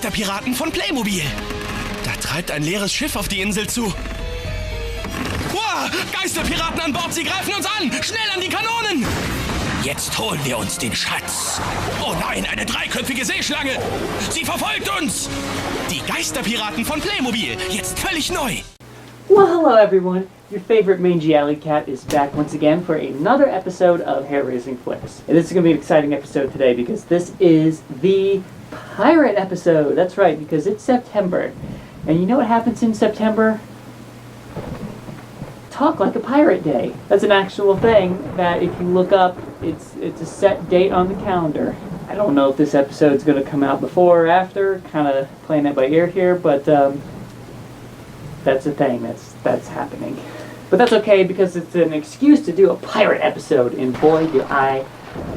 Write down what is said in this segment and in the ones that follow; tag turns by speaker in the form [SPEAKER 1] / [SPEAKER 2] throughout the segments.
[SPEAKER 1] Geisterpiraten von Playmobil. Da treibt ein leeres Schiff auf die Insel zu. Wow, Geisterpiraten an Bord, sie greifen uns an! Schnell an die Kanonen! Jetzt holen wir uns den Schatz. Oh nein, eine dreiköpfige Seeschlange! Sie verfolgt uns! Die Geisterpiraten von Playmobil, jetzt völlig neu.
[SPEAKER 2] Well, hello everyone. Your favorite mangy alley cat is back once again for another episode of Hair Raising Flicks. And this is going to be an exciting episode today because this is the pirate episode. That's right, because it's September. And you know what happens in September? Talk Like a Pirate Day. That's an actual thing that if you look up, it's a set date on the calendar. I don't know if this episode's going to come out before or after, kind of playing it by ear here, but that's a thing that's happening. But that's okay because it's an excuse to do a pirate episode, and boy do I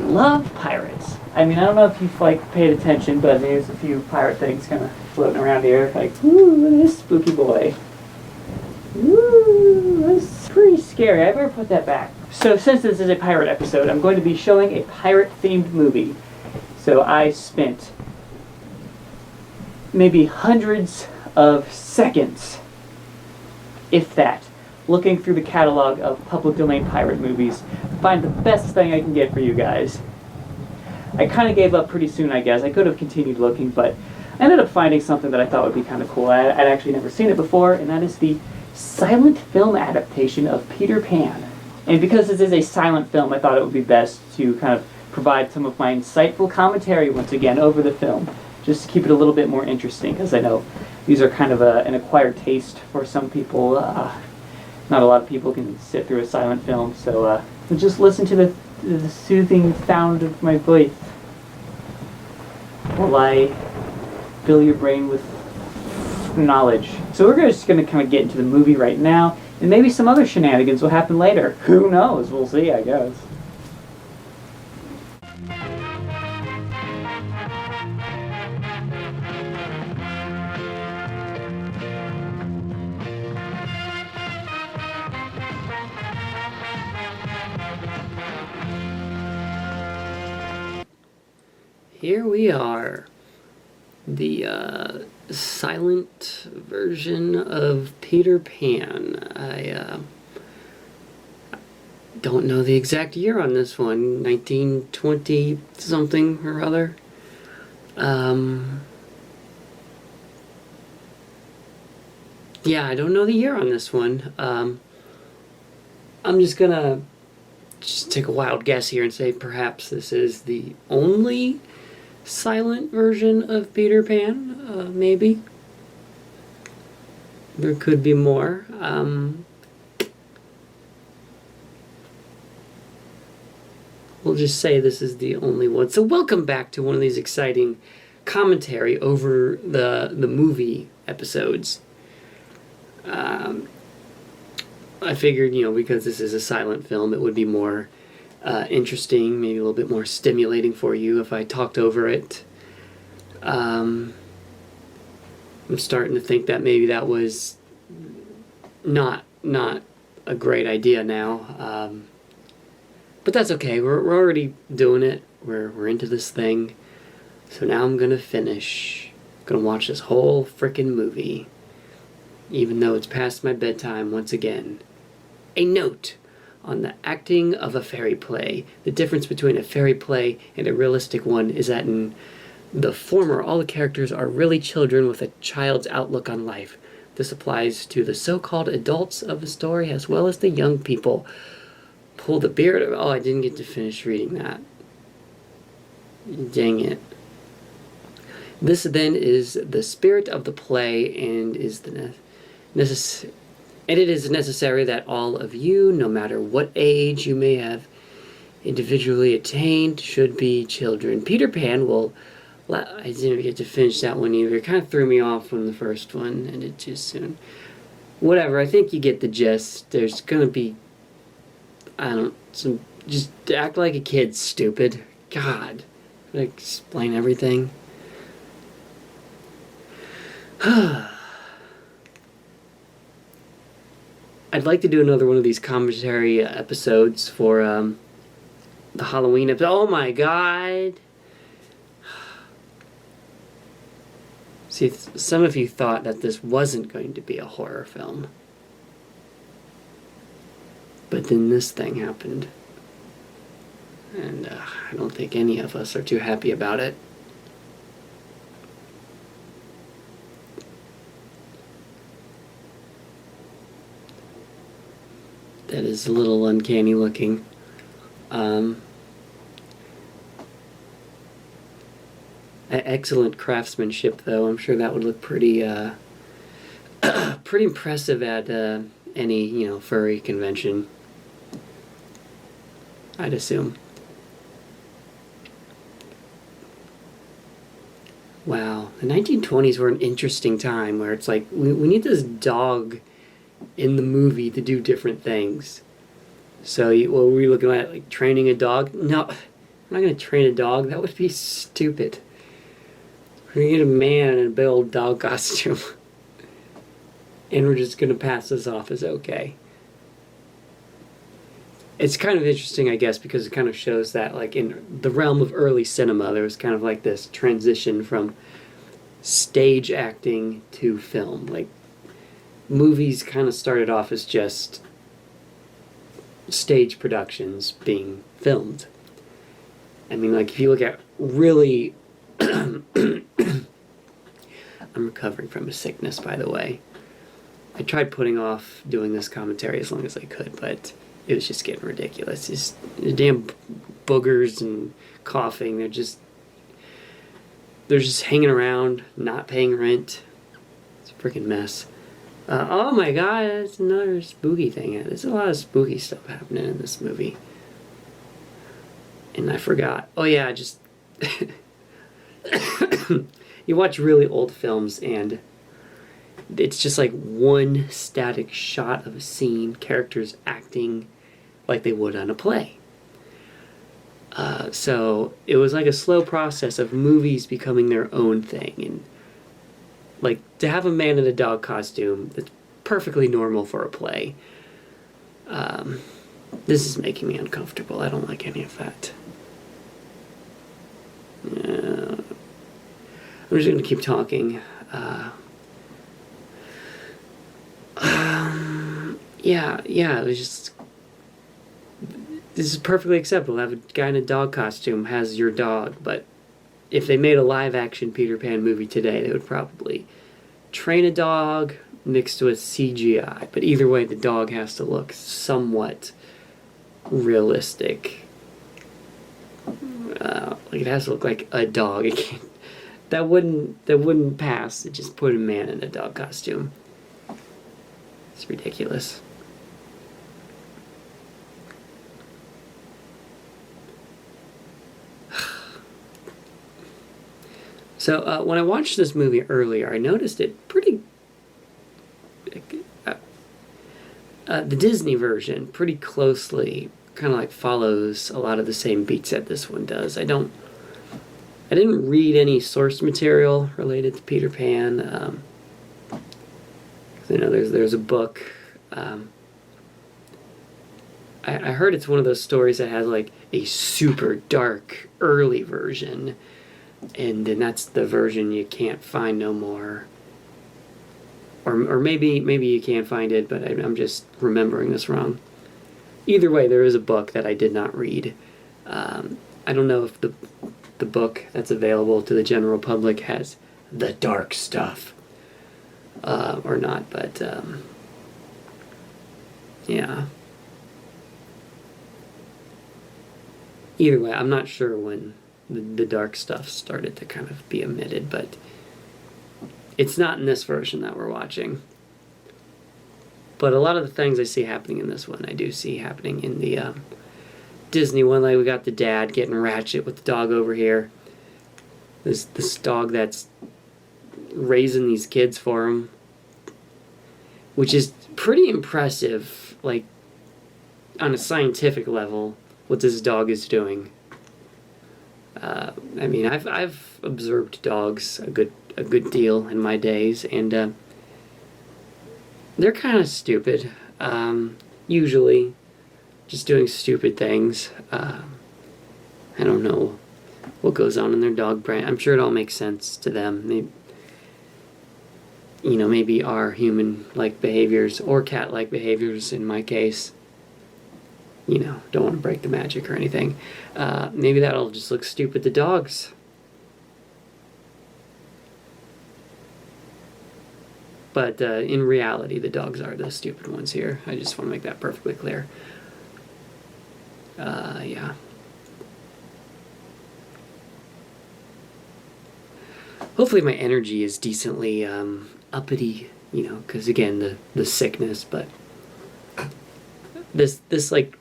[SPEAKER 2] love pirates. I mean, I don't know if you've paid attention, but there's a few pirate things kind of floating around here. Ooh, look at this spooky boy. Ooh, that's pretty scary. I better put that back. So since this is a pirate episode, I'm going to be showing a pirate-themed movie. So I spent maybe hundreds of seconds, if that, looking through the catalog of public domain pirate movies to find the best thing I can get for you guys. I kind of gave up pretty soon, I guess. I could have continued looking, but I ended up finding something that I thought would be kind of cool. I'd actually never seen it before, and that is the silent film adaptation of Peter Pan. And because this is a silent film, I thought it would be best to kind of provide some of my insightful commentary once again over the film, just to keep it a little bit more interesting, because I know these are kind of an acquired taste for some people. Not a lot of people can sit through a silent film, so just listen to the soothing sound of my voice while I fill your brain with knowledge. So we're just going to kind of get into the movie right now, and maybe some other shenanigans will happen later. Who knows? We'll see, I guess. Here we are, the silent version of Peter Pan. I don't know the exact year on this one, 1920 something or other. Yeah, I don't know the year on this one. I'm just gonna take a wild guess here and say perhaps this is the only silent version of Peter Pan, maybe. There could be more. We'll just say this is the only one. So welcome back to one of these exciting commentary over the movie episodes. I figured, because this is a silent film, it would be more interesting, maybe a little bit more stimulating for you if I talked over it. I'm starting to think that maybe that was not a great idea now. But that's okay. We're already doing it. We're into this thing. So now I'm gonna finish. I'm gonna watch this whole frickin' movie, even though it's past my bedtime once again. A note on the acting of a fairy play. The difference between a fairy play and a realistic one is that in the former, all the characters are really children with a child's outlook on life. This applies to the so-called adults of the story as well as the young people. Pull the beard. Oh, I didn't get to finish reading that. Dang it. This then is the spirit of the play and is the and it is necessary that all of you, no matter what age you may have individually attained, should be children. Peter Pan will... I didn't get to finish that one either. It kind of threw me off from the first one, and it too soon. Whatever, I think you get the gist. There's gonna be... just act like a kid, stupid. God. Can I explain everything? I'd like to do another one of these commentary episodes for the Halloween episode. Oh my god! See, some of you thought that this wasn't going to be a horror film. But then this thing happened. And I don't think any of us are too happy about it. That is a little uncanny looking. Excellent craftsmanship, though. I'm sure that would look pretty, pretty impressive at any, furry convention. I'd assume. Wow, the 1920s were an interesting time where it's like we need this dog in the movie to do different things. So, what were we looking at? Like training a dog? No, I'm not going to train a dog. That would be stupid. We're going to get a man in a big old dog costume. And we're just going to pass this off as okay. It's kind of interesting, I guess, because it kind of shows that, like, in the realm of early cinema, there was kind of like this transition from stage acting to film. Like, movies kind of started off as just stage productions being filmed. I mean, like, if you look at really... I'm recovering from a sickness, by the way. I tried putting off doing this commentary as long as I could, but it was just getting ridiculous. Just the damn boogers and coughing. They're just hanging around, not paying rent. It's a freaking mess. Oh my god, that's another spooky thing. There's a lot of spooky stuff happening in this movie. And I forgot. Oh yeah, just... You watch really old films and it's just like one static shot of a scene, characters acting like they would on a play. So it was like a slow process of movies becoming their own thing. And like to have a man in a dog costume, that's perfectly normal for a play. This is making me uncomfortable. I don't like any of that. I'm just going to keep talking. Yeah, it was just... This is perfectly acceptable. Have a guy in a dog costume has your dog, but if they made a live-action Peter Pan movie today, they would probably train a dog mixed with CGI. But either way, the dog has to look somewhat realistic. Like it has to look like a dog. It can't, that wouldn't pass to just put a man in a dog costume. It's ridiculous. So when I watched this movie earlier, I noticed it pretty... the Disney version pretty closely kind of like follows a lot of the same beats that this one does. I didn't read any source material related to Peter Pan. You know, there's a book. I heard it's one of those stories that has like a super dark early version, and then that's the version you can't find no more. Or maybe you can find it, but I'm just remembering this wrong. Either way, there is a book that I did not read. I don't know if the book that's available to the general public has the dark stuff or not, but yeah. Either way, I'm not sure when the dark stuff started to kind of be omitted, but it's not in this version that we're watching. But a lot of the things I see happening in this one, I do see happening in the Disney one. Like we got the dad getting ratchet with the dog over here. There's this dog that's raising these kids for him, which is pretty impressive, like on a scientific level, what this dog is doing. I mean, I've observed dogs a good deal in my days, and they're kind of stupid. Usually, just doing stupid things. I don't know what goes on in their dog brain. I'm sure it all makes sense to them. maybe are human-like behaviors or cat-like behaviors in my case. Don't want to break the magic or anything. Maybe that'll just look stupid to dogs. But in reality, the dogs are the stupid ones here. I just want to make that perfectly clear. Yeah. Hopefully my energy is decently uppity, because again, the sickness, but this like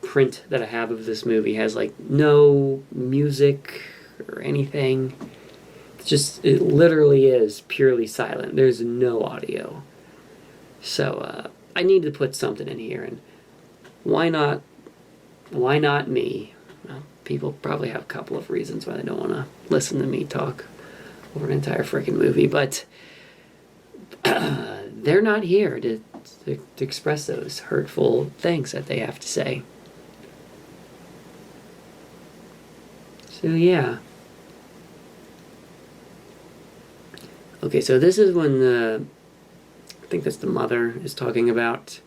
[SPEAKER 2] print that I have of this movie has like no music or anything. It literally is purely silent. There's no audio. So I need to put something in here, and why not me? Well, people probably have a couple of reasons why they don't want to listen to me talk over an entire freaking movie, but they're not here to express those hurtful things that they have to say. So yeah. Okay, so this is when I think that's the mother is talking about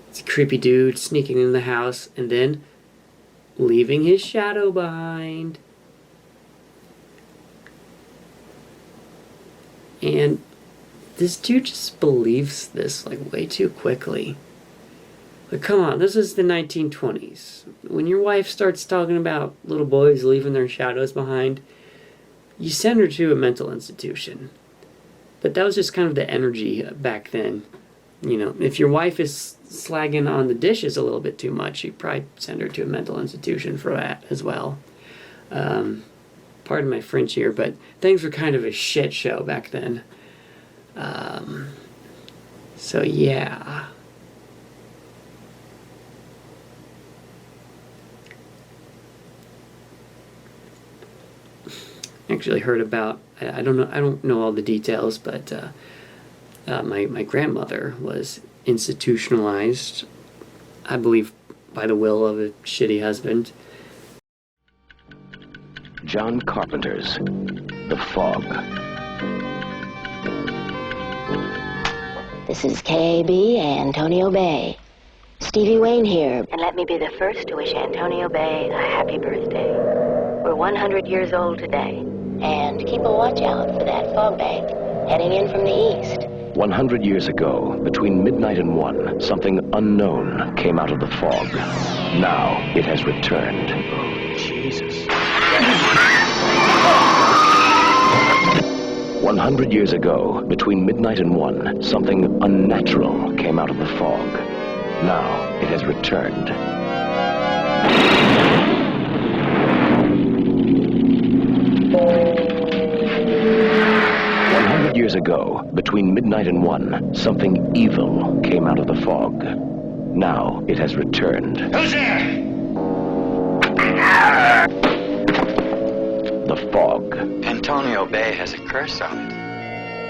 [SPEAKER 2] it's a creepy dude sneaking in the house and then leaving his shadow behind. And this dude just believes this like way too quickly. Like, come on, this is the 1920s. When your wife starts talking about little boys leaving their shadows behind, you send her to a mental institution. But that was just kind of the energy back then. If your wife is slagging on the dishes a little bit too much, you probably send her to a mental institution for that as well. Pardon my French here, but things were kind of a shit show back then. So yeah. Actually heard about, I don't know all the details, but my grandmother was institutionalized, I believe, by the will of a shitty husband.
[SPEAKER 3] John Carpenter's The Fog.
[SPEAKER 4] This is KB Antonio Bay. Stevie Wayne here, and let me be the first to wish Antonio Bay a happy birthday. We're 100 years old today, and keep a watch out for that fog bank heading in from the east.
[SPEAKER 3] 100 years ago, between midnight and 1, something unknown came out of the fog. Now it has returned.
[SPEAKER 1] Oh, Jesus.
[SPEAKER 3] 100 years ago, between midnight and 1, something unnatural came out of the fog. Now it has returned. 100 years ago, between midnight and 1, something evil came out of the fog. Now it has returned.
[SPEAKER 5] Who's there?
[SPEAKER 3] The fog.
[SPEAKER 5] Antonio Bay has a curse on it.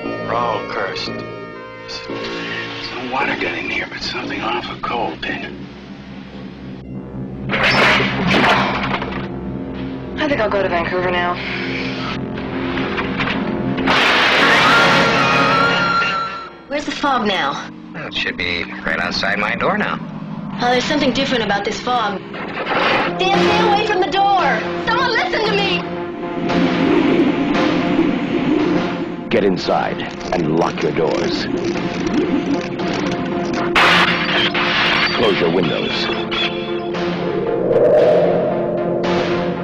[SPEAKER 5] We're all cursed. There's no water getting here, but something awful cold, Ben.
[SPEAKER 6] I think I'll go to Vancouver now.
[SPEAKER 4] Where's the fog now?
[SPEAKER 7] Well, it should be right outside my door now.
[SPEAKER 4] Oh, there's something different about this fog. Dan, stay away from the door! Someone listen to me!
[SPEAKER 3] Get inside and lock your doors. Close your windows.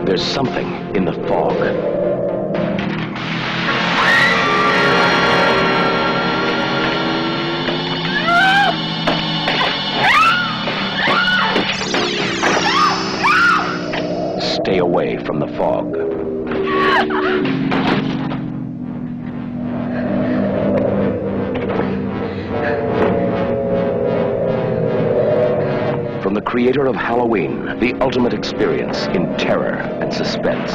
[SPEAKER 3] There's something in the fog. Stay away from the fog. From the creator of Halloween, the ultimate experience in terror and suspense.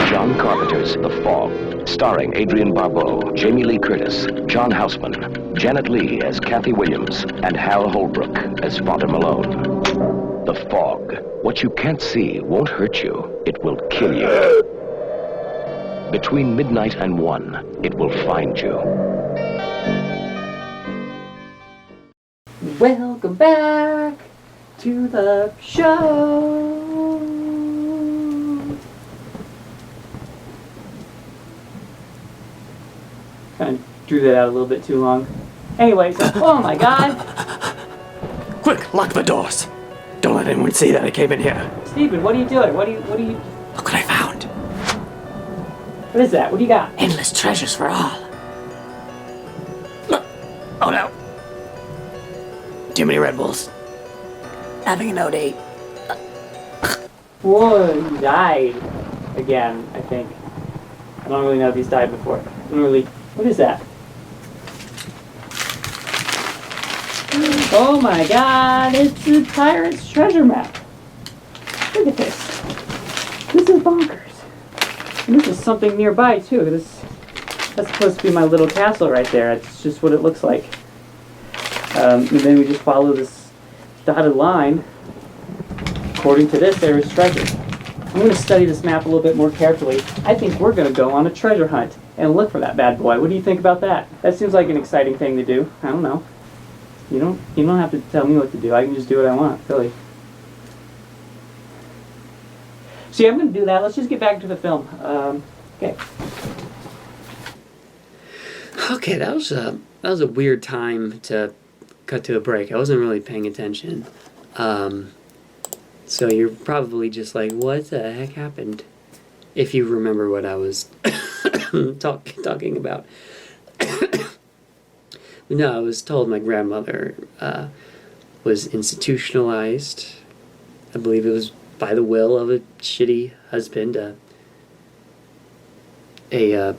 [SPEAKER 3] John Carpenter's The Fog, starring Adrienne Barbeau, Jamie Lee Curtis, John Houseman, Janet Leigh as Kathy Williams, and Hal Holbrook as Father Malone. The Fog. What you can't see won't hurt you. It will kill you. Between midnight and 1, it will find you.
[SPEAKER 2] Welcome back to the show. Kind of drew that out a little bit too long. Anyway, so, oh my god!
[SPEAKER 1] Quick, lock the doors. Don't let anyone see that I came in here.
[SPEAKER 2] Stephen, what are you doing? What are you...
[SPEAKER 1] Look what I found.
[SPEAKER 2] What is that? What do you got?
[SPEAKER 1] Endless treasures for all. Look. Oh no. Too many Red Bulls. Having an OD.
[SPEAKER 2] Whoa, he died again, I think. I don't really know if he's died before. I don't really... What is that? Oh my god, it's the Pirate's Treasure Map. Look at this. This is bonkers. And this is something nearby, too. That's supposed to be my little castle right there. It's just what it looks like. And then we just follow this dotted line. According to this, there is treasure. I'm going to study this map a little bit more carefully. I think we're going to go on a treasure hunt and look for that bad boy. What do you think about that? That seems like an exciting thing to do. I don't know. You don't have to tell me what to do. I can just do what I want, really. So yeah, I'm going to do that. Let's just get back to the film. Okay. Okay, that was a weird time to cut to a break. I wasn't really paying attention. So you're probably just like, what the heck happened? If you remember what I was talking about. No, I was told my grandmother was institutionalized. I believe it was by the will of a shitty husband. I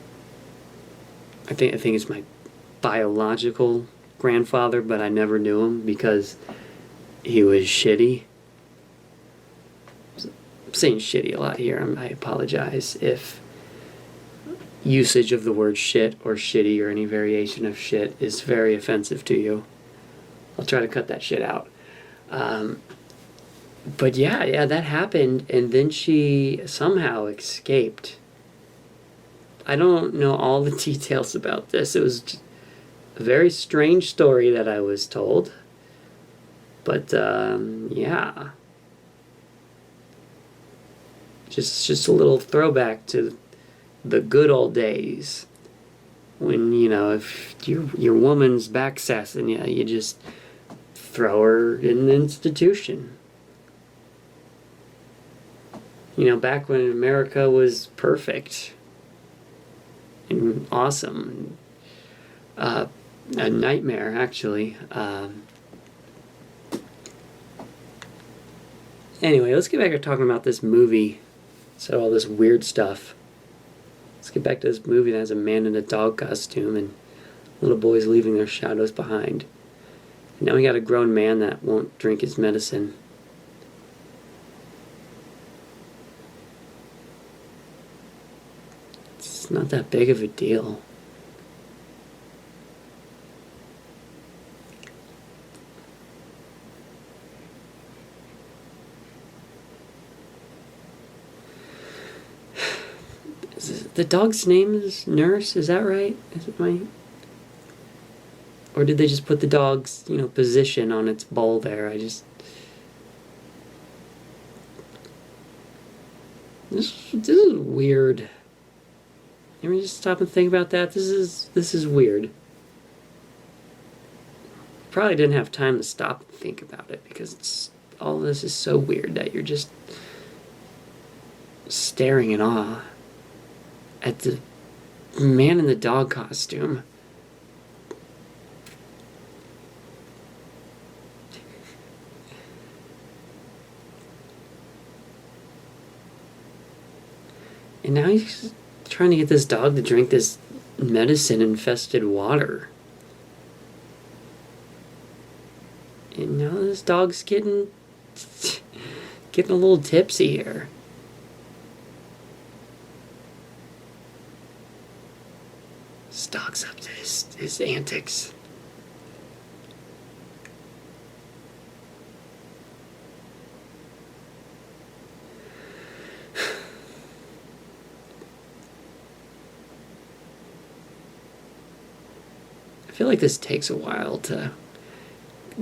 [SPEAKER 2] think it's my biological grandfather, but I never knew him because he was shitty. I'm saying shitty a lot here. I apologize if usage of the word shit or shitty or any variation of shit is very offensive to you. I'll try to cut that shit out. But yeah, that happened, and then she somehow escaped. I don't know all the details about this. It was a very strange story that I was told. But, yeah. Just a little throwback to the good old days. When, if your woman's backsassing you just throw her in an institution. Back when America was perfect and awesome. A nightmare, actually. Anyway, let's get back to talking about this movie. So all this weird stuff. Let's get back to this movie that has a man in a dog costume and little boys leaving their shadows behind. And now we got a grown man that won't drink his medicine. It's not that big of a deal. The dog's name is Nurse, is that right? Is it my... Or did they just put the dog's, position on its bowl there? This is weird. Let me just stop and think about that. This is weird. Probably didn't have time to stop and think about it because all this is so weird that you're just staring in awe at the man in the dog costume. And now he's trying to get this dog to drink this medicine-infested water. And now this dog's getting a little tipsy here. This dog's up to his antics. I feel like this takes a while to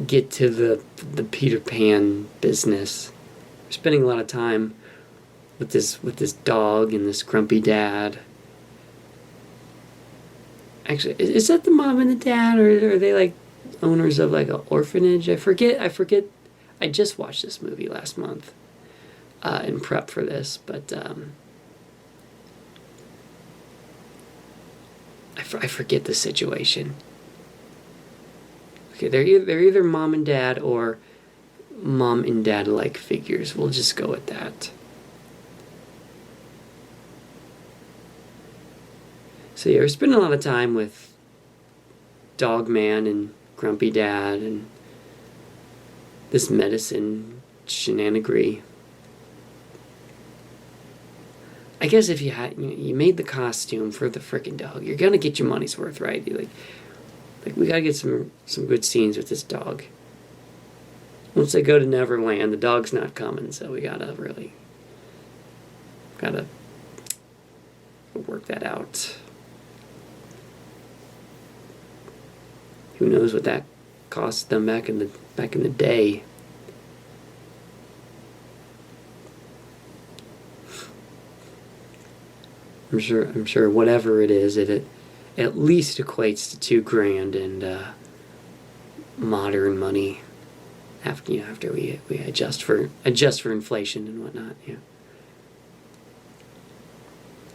[SPEAKER 2] get to the Peter Pan business. We're spending a lot of time with this dog and this grumpy dad. Actually, is that the mom and the dad, or are they like owners of like an orphanage? I forget. I just watched this movie last month in prep for this, but I forget the situation. Okay, they're either mom and dad or mom and dad like figures. We'll just go with that. So yeah, we're spending a lot of time with Dog Man and Grumpy Dad and this medicine shenanigree. I guess if you made the costume for the frickin' dog, you're gonna get your money's worth, right? Like we gotta get some good scenes with this dog. Once they go to Neverland, the dog's not coming, so we gotta work that out. Who knows what that cost them back in the day? I'm sure whatever it is, it at least equates to $2,000 in modern money after we adjust for inflation and whatnot. Yeah.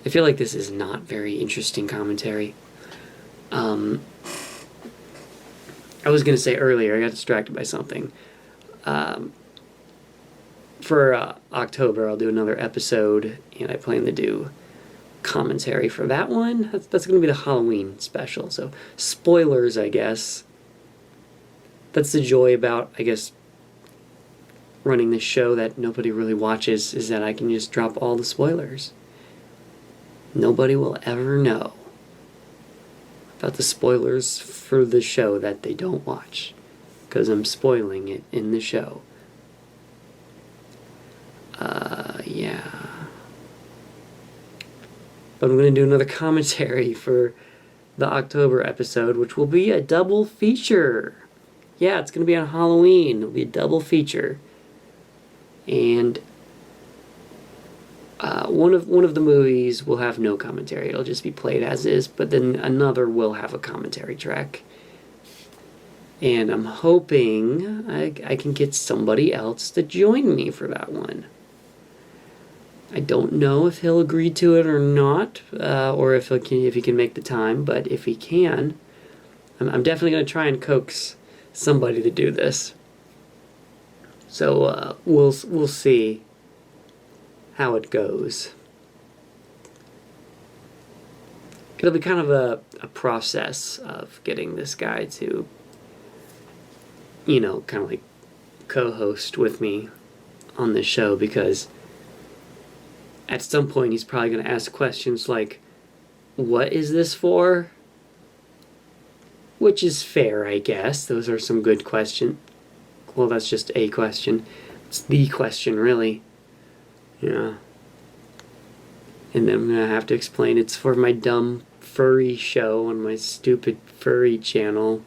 [SPEAKER 2] I feel like this is not very interesting commentary. I was going to say earlier, I got distracted by something. For October, I'll do another episode, and I plan to do commentary for that one. That's going to be the Halloween special. So, spoilers, I guess. That's the joy about, I guess, running this show that nobody really watches, is that I can just drop all the spoilers. Nobody will ever know about the spoilers for the show that they don't watch, because I'm spoiling it in the show. Yeah. But I'm going to do another commentary for the October episode, which will be a double feature. Yeah, it's going to be on Halloween. It'll be a double feature. And one of the movies will have no commentary. It'll just be played as is, but then another will have a commentary track. And I'm hoping I can get somebody else to join me for that one. I don't know if he'll agree to it or not, or if he can make the time, but if he can, I'm definitely going to try and coax somebody to do this. So we'll see how it goes. It'll be kind of a process of getting this guy to, kind of like co-host with me on this show, because at some point he's probably going to ask questions like, what is this for? Which is fair, I guess. Those are some good questions. Well, that's just a question. It's the question, really. Yeah. And then I'm going to have to explain it's for my dumb furry show on my stupid furry channel.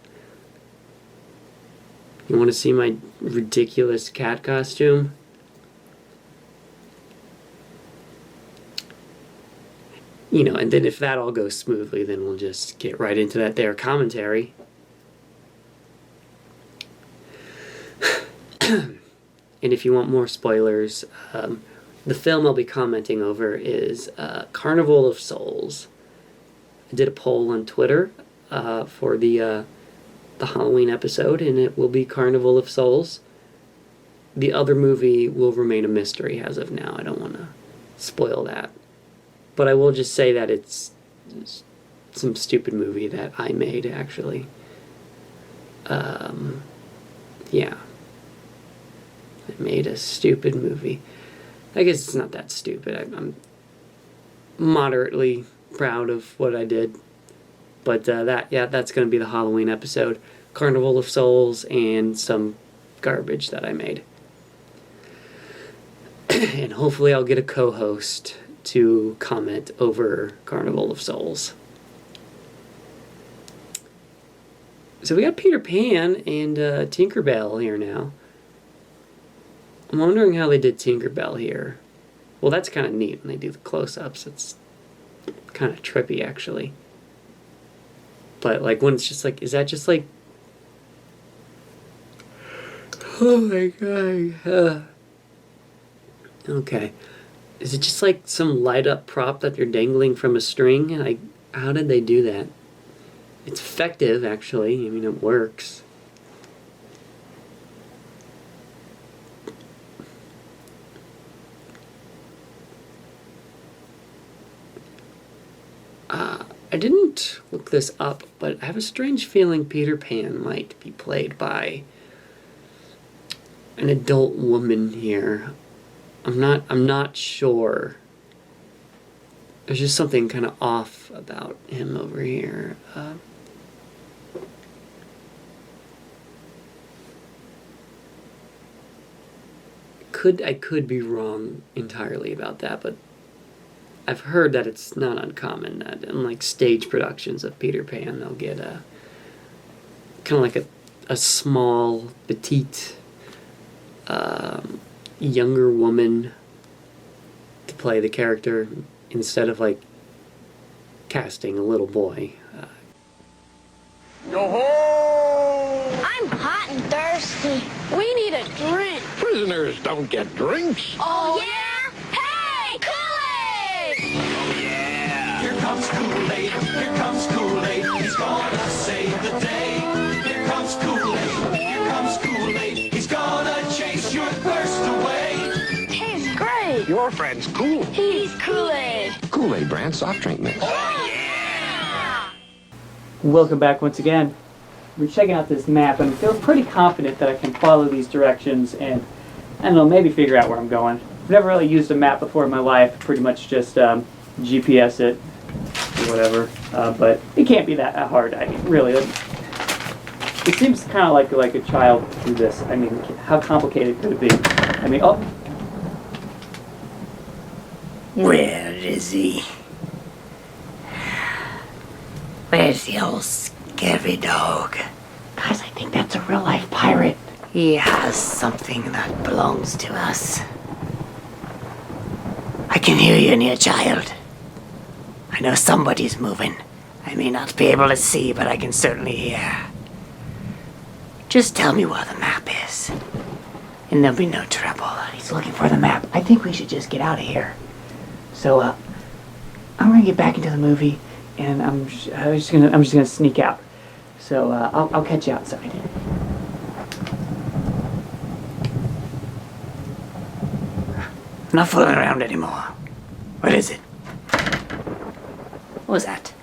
[SPEAKER 2] You want to see my ridiculous cat costume? And then if that all goes smoothly, then we'll just get right into that there commentary. And if you want more spoilers, the film I'll be commenting over is Carnival of Souls. I did a poll on Twitter for the Halloween episode, and it will be Carnival of Souls. The other movie will remain a mystery as of now. I don't want to spoil that. But I will just say that it's some stupid movie that I made, actually. Yeah. I made a stupid movie. I guess it's not that stupid. I'm moderately proud of what I did. But that's going to be the Halloween episode. Carnival of Souls and some garbage that I made. And hopefully I'll get a co-host to comment over Carnival of Souls. So we got Peter Pan and Tinkerbell here now. I'm wondering how they did Tinkerbell here. Well, that's kind of neat when they do the close-ups. It's kind of trippy, actually. But, like, when it's just like, is that just like... Oh my god. Okay. Is it just like some light-up prop that they're dangling from a string? How did they do that? It's effective, actually. I mean, it works. I didn't look this up, but I have a strange feeling Peter Pan might be played by an adult woman here. I'm not sure. There's just something kind of off about him over here. I could be wrong entirely about that, but I've heard that it's not uncommon that in like stage productions of Peter Pan, they'll get a kind of like a small, petite, younger woman to play the character instead of like casting a little boy.
[SPEAKER 8] I'm hot and thirsty. We need a drink.
[SPEAKER 9] Prisoners don't get drinks.
[SPEAKER 8] Oh, yeah? Hey, Kool-Aid!
[SPEAKER 10] Oh yeah! Here comes Kool-Aid, here comes Kool-Aid. He's gonna save the day. Here comes Kool-Aid, here comes Kool-Aid. He's gonna chase your thirst away.
[SPEAKER 8] Tastes great.
[SPEAKER 9] Your friend's cool.
[SPEAKER 8] He's Kool-Aid.
[SPEAKER 3] Kool-Aid brand soft drink mix.
[SPEAKER 10] Oh yeah!
[SPEAKER 2] Welcome back once again. We're checking out this map, and I feel pretty confident that I can follow these directions and, I don't know, maybe figure out where I'm going. I've never really used a map before in my life, pretty much just GPS it, or whatever, but it can't be that hard. I mean, really. It seems kind of like a child do this. I mean, how complicated could it be? I mean, oh.
[SPEAKER 11] Where is he? Where's the old scary dog?
[SPEAKER 12] Guys, I think that's a real-life pirate.
[SPEAKER 11] He has something that belongs to us. I can hear you near, child. I know somebody's moving. I may not be able to see, but I can certainly hear. Just tell me where the map is, and there'll be no trouble.
[SPEAKER 12] He's looking for the map. I think we should just get out of here. So, I'm gonna get back into the movie, and I'm just gonna sneak out. So I'll catch you outside.
[SPEAKER 11] I'm not fooling around anymore. What is it? What was that?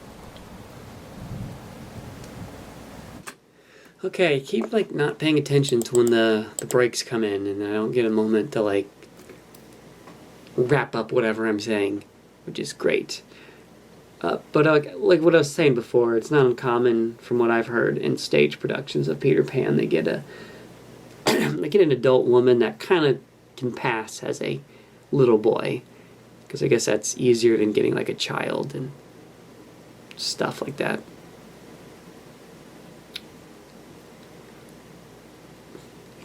[SPEAKER 2] Okay, keep like not paying attention to when the breaks come in, and I don't get a moment to like wrap up whatever I'm saying, which is great. But like what I was saying before, it's not uncommon from what I've heard in stage productions of Peter Pan. They get an adult woman that kind of can pass as a little boy, because I guess that's easier than getting like a child and stuff like that.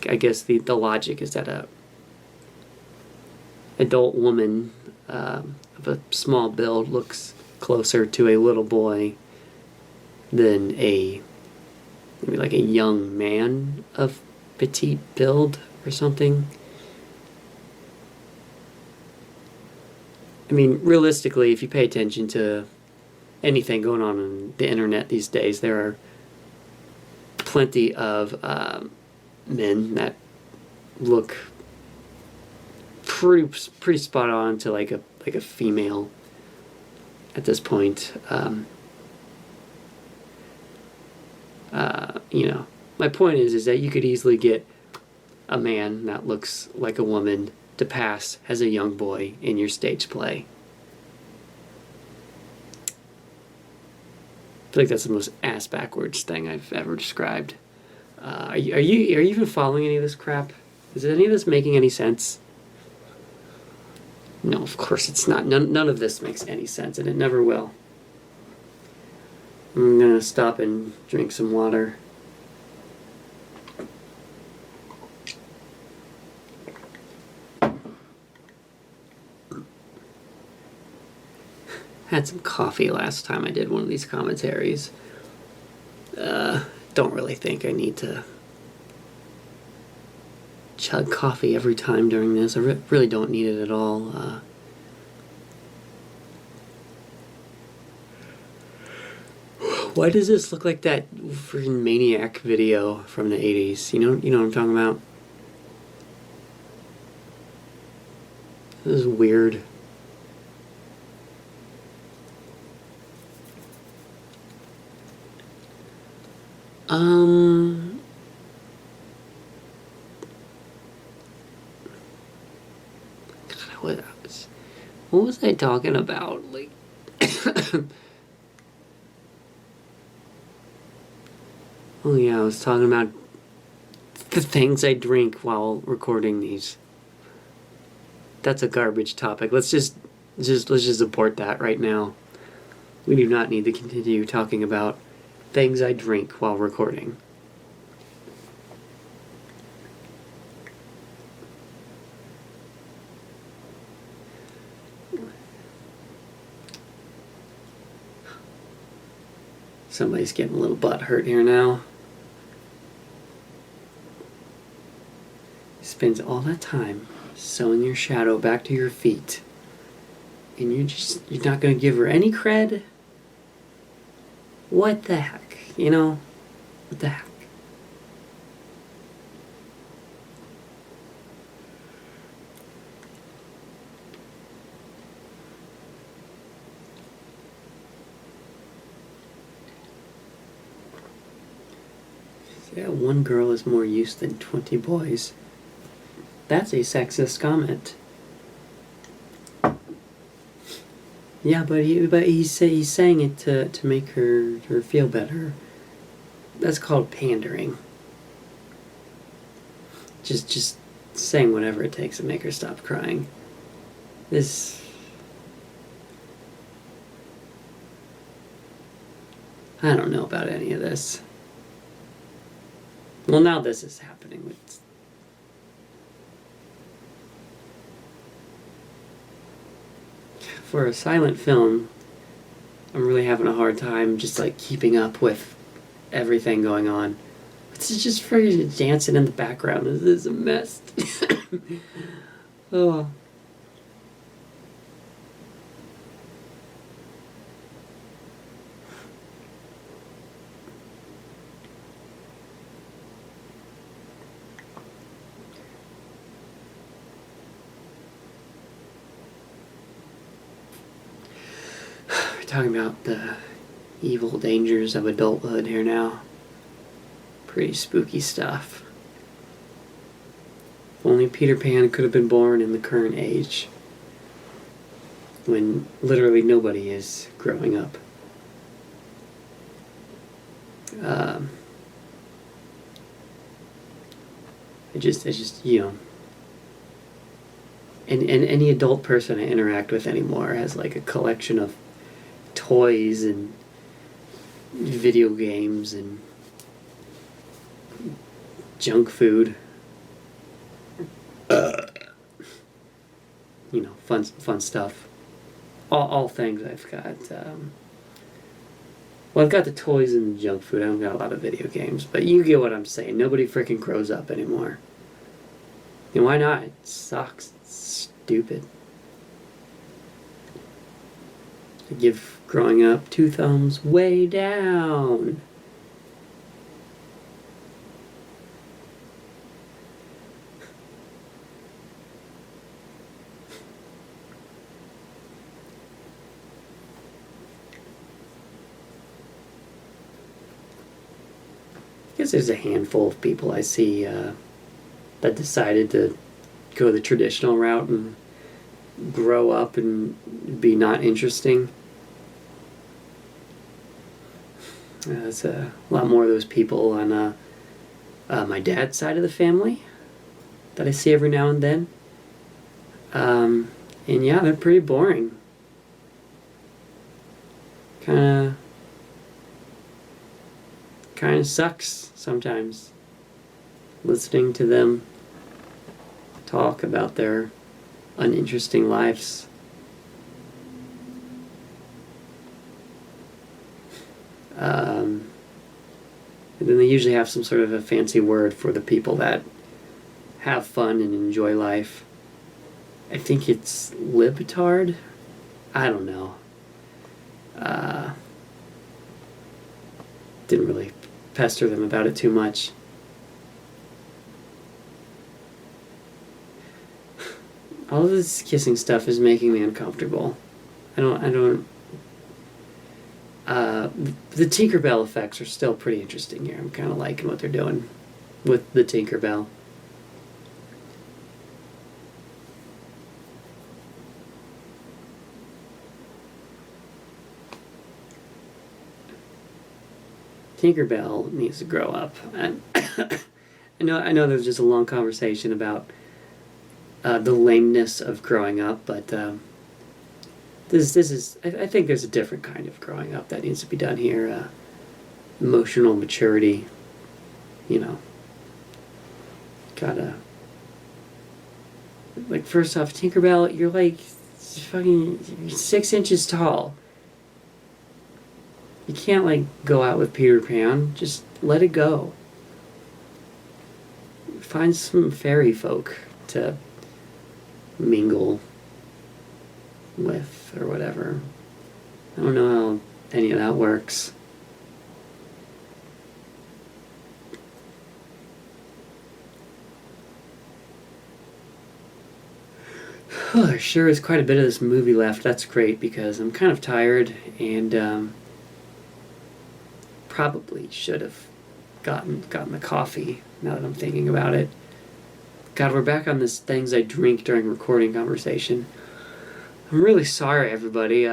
[SPEAKER 2] I guess the logic is that a adult woman of a small build looks closer to a little boy than maybe like a young man of petite build or something. I mean, realistically, if you pay attention to anything going on the internet these days, there are plenty of men that look pretty spot on to like a female at this point. You know, my point is that you could easily get a man that looks like a woman to pass as a young boy in your stage play. I feel like that's the most ass-backwards thing I've ever described. Are you even following any of this crap? Is any of this making any sense? No, of course it's not. None of this makes any sense, and it never will. I'm gonna stop and drink some water. Had some coffee last time I did one of these commentaries. Don't really think I need to chug coffee every time during this. I really don't need it at all. Why does this look like that freaking Maniac video from the 80s? You know what I'm talking about? This is weird. God, what was I talking about? Like, oh yeah, I was talking about the things I drink while recording these. That's a garbage topic. Let's just abort that right now. We do not need to continue talking about things I drink while recording. Somebody's getting a little butt hurt here now. Spends all that time sewing your shadow back to your feet, and you're not gonna give her any cred? What the heck? You know? What the heck? Yeah, one girl is more use than 20 boys. That's a sexist comment. Yeah, but he's saying it to make her feel better. That's called pandering. Just saying whatever it takes to make her stop crying. I don't know about any of this. Well, now this is happening. For a silent film, I'm really having a hard time just like keeping up with everything going on. It's just freaking dancing in the background. This is a mess. Oh. Talking about the evil dangers of adulthood here now. Pretty spooky stuff. If only Peter Pan could have been born in the current age, when literally nobody is growing up. I just you know, and any adult person I interact with anymore has like a collection of toys and video games and junk food. You know, fun stuff. All things I've got. Well, I've got the toys and the junk food. I haven't got a lot of video games, but you get what I'm saying. Nobody freaking grows up anymore. And why not? It sucks. It's stupid. I give growing up 2 thumbs way down. I guess there's a handful of people I see that decided to go the traditional route and grow up and be not interesting. There's a lot more of those people on my dad's side of the family that I see every now and then. And yeah, they're pretty boring. Kind of sucks sometimes listening to them talk about their uninteresting lives. And then they usually have some sort of a fancy word for the people that have fun and enjoy life. I think it's libtard. I don't know. Didn't really pester them about it too much. All of this kissing stuff is making me uncomfortable. The Tinkerbell effects are still pretty interesting here. I'm kind of liking what they're doing with the Tinkerbell. Tinkerbell needs to grow up. And I know there's just a long conversation about the lameness of growing up, but this is I think there's a different kind of growing up that needs to be done here. Emotional maturity, gotta, like, first off, Tinkerbell, you're like fucking 6 inches tall. You can't, like, go out with Peter Pan. Just let it go. Find some fairy folk to mingle with or whatever. I don't know how any of that works. There sure is quite a bit of this movie left. That's great because I'm kind of tired and probably should have gotten the coffee now that I'm thinking about it. God, we're back on this things I drink during recording conversation. I'm really sorry, everybody.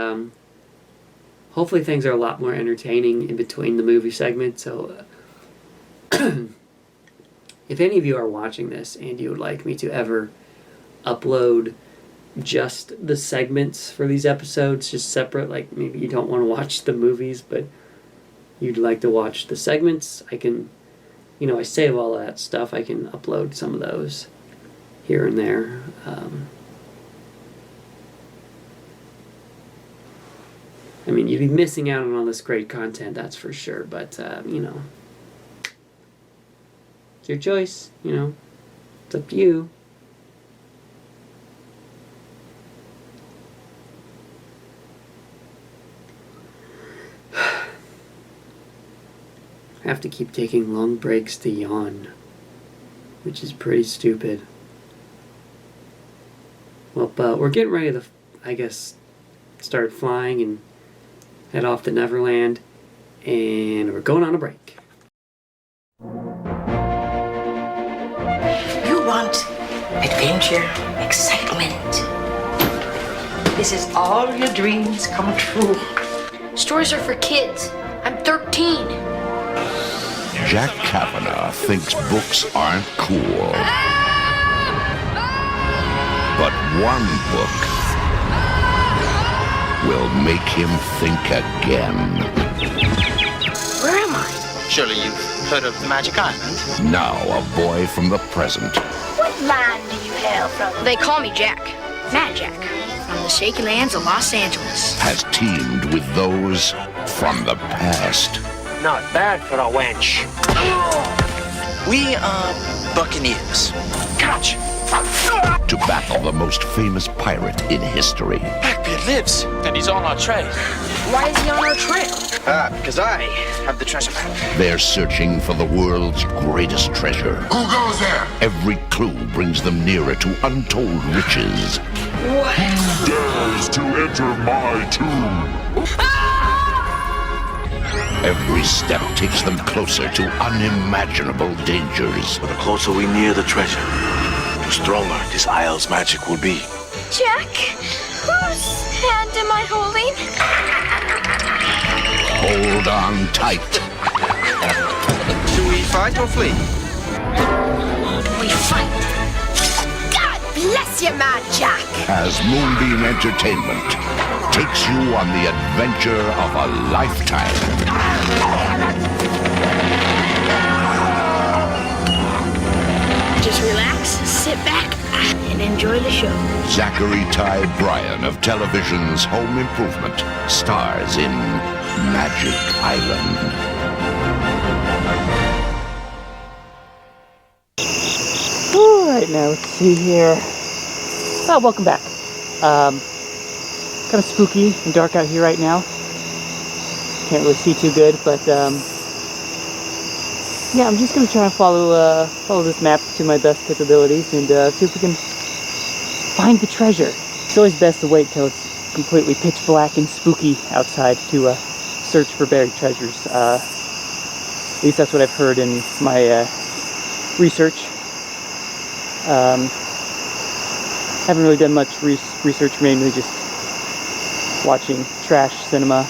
[SPEAKER 2] Hopefully things are a lot more entertaining in between the movie segment, so if any of you are watching this and you would like me to ever upload just the segments for these episodes, just separate, like maybe you don't want to watch the movies, but you'd like to watch the segments, I can, I save all of that stuff. I can upload some of those here and there. I mean, you'd be missing out on all this great content, that's for sure, but, it's your choice, it's up to you. I have to keep taking long breaks to yawn, which is pretty stupid. Well, but we're getting ready to, I guess, start flying and head off to Neverland, and we're going on a break.
[SPEAKER 13] You want adventure, excitement. This is all your dreams come true.
[SPEAKER 8] Stories are for kids. I'm 13.
[SPEAKER 9] Jack Kavanaugh thinks books aren't cool. But one book will make him think again.
[SPEAKER 8] Where am I?
[SPEAKER 14] Surely you've heard of the Magic Island?
[SPEAKER 9] Now a boy from the present.
[SPEAKER 8] What land do you hail from? They call me Jack. Mad Jack. From the shaky lands of Los Angeles.
[SPEAKER 9] Has teamed with those from the past.
[SPEAKER 15] Not bad for a wench.
[SPEAKER 14] We are buccaneers.
[SPEAKER 15] Catch!
[SPEAKER 9] To battle the most famous pirate in history.
[SPEAKER 14] Blackbeard lives, and he's on our trail.
[SPEAKER 8] Why is he on our trail?
[SPEAKER 14] Because I have the treasure map.
[SPEAKER 9] They're searching for the world's greatest treasure.
[SPEAKER 16] Who goes there?
[SPEAKER 9] Every clue brings them nearer to untold riches.
[SPEAKER 8] What?
[SPEAKER 16] Who dares to enter my tomb?
[SPEAKER 9] Every step takes them closer to unimaginable dangers.
[SPEAKER 17] The closer we near the treasure, the stronger this isle's magic will be.
[SPEAKER 8] Jack, whose hand am I holding?
[SPEAKER 9] Hold on tight.
[SPEAKER 14] Do we fight or flee?
[SPEAKER 8] We fight. God bless you, Mad Jack.
[SPEAKER 9] As Moonbeam Entertainment takes you on the adventure of a lifetime.
[SPEAKER 8] Just relax, sit back, and enjoy the show.
[SPEAKER 9] Zachary Ty Bryan of television's Home Improvement stars in Magic Island.
[SPEAKER 12] Alright, now let's see here. Oh, welcome back. Kind of spooky and dark out here right now. Can't really see too good, but yeah, I'm just gonna try and follow this map to my best capabilities and see if we can find the treasure. It's always best to wait till it's completely pitch black and spooky outside to search for buried treasures. At least that's what I've heard in my research. Haven't really done much research, mainly just watching trash cinema.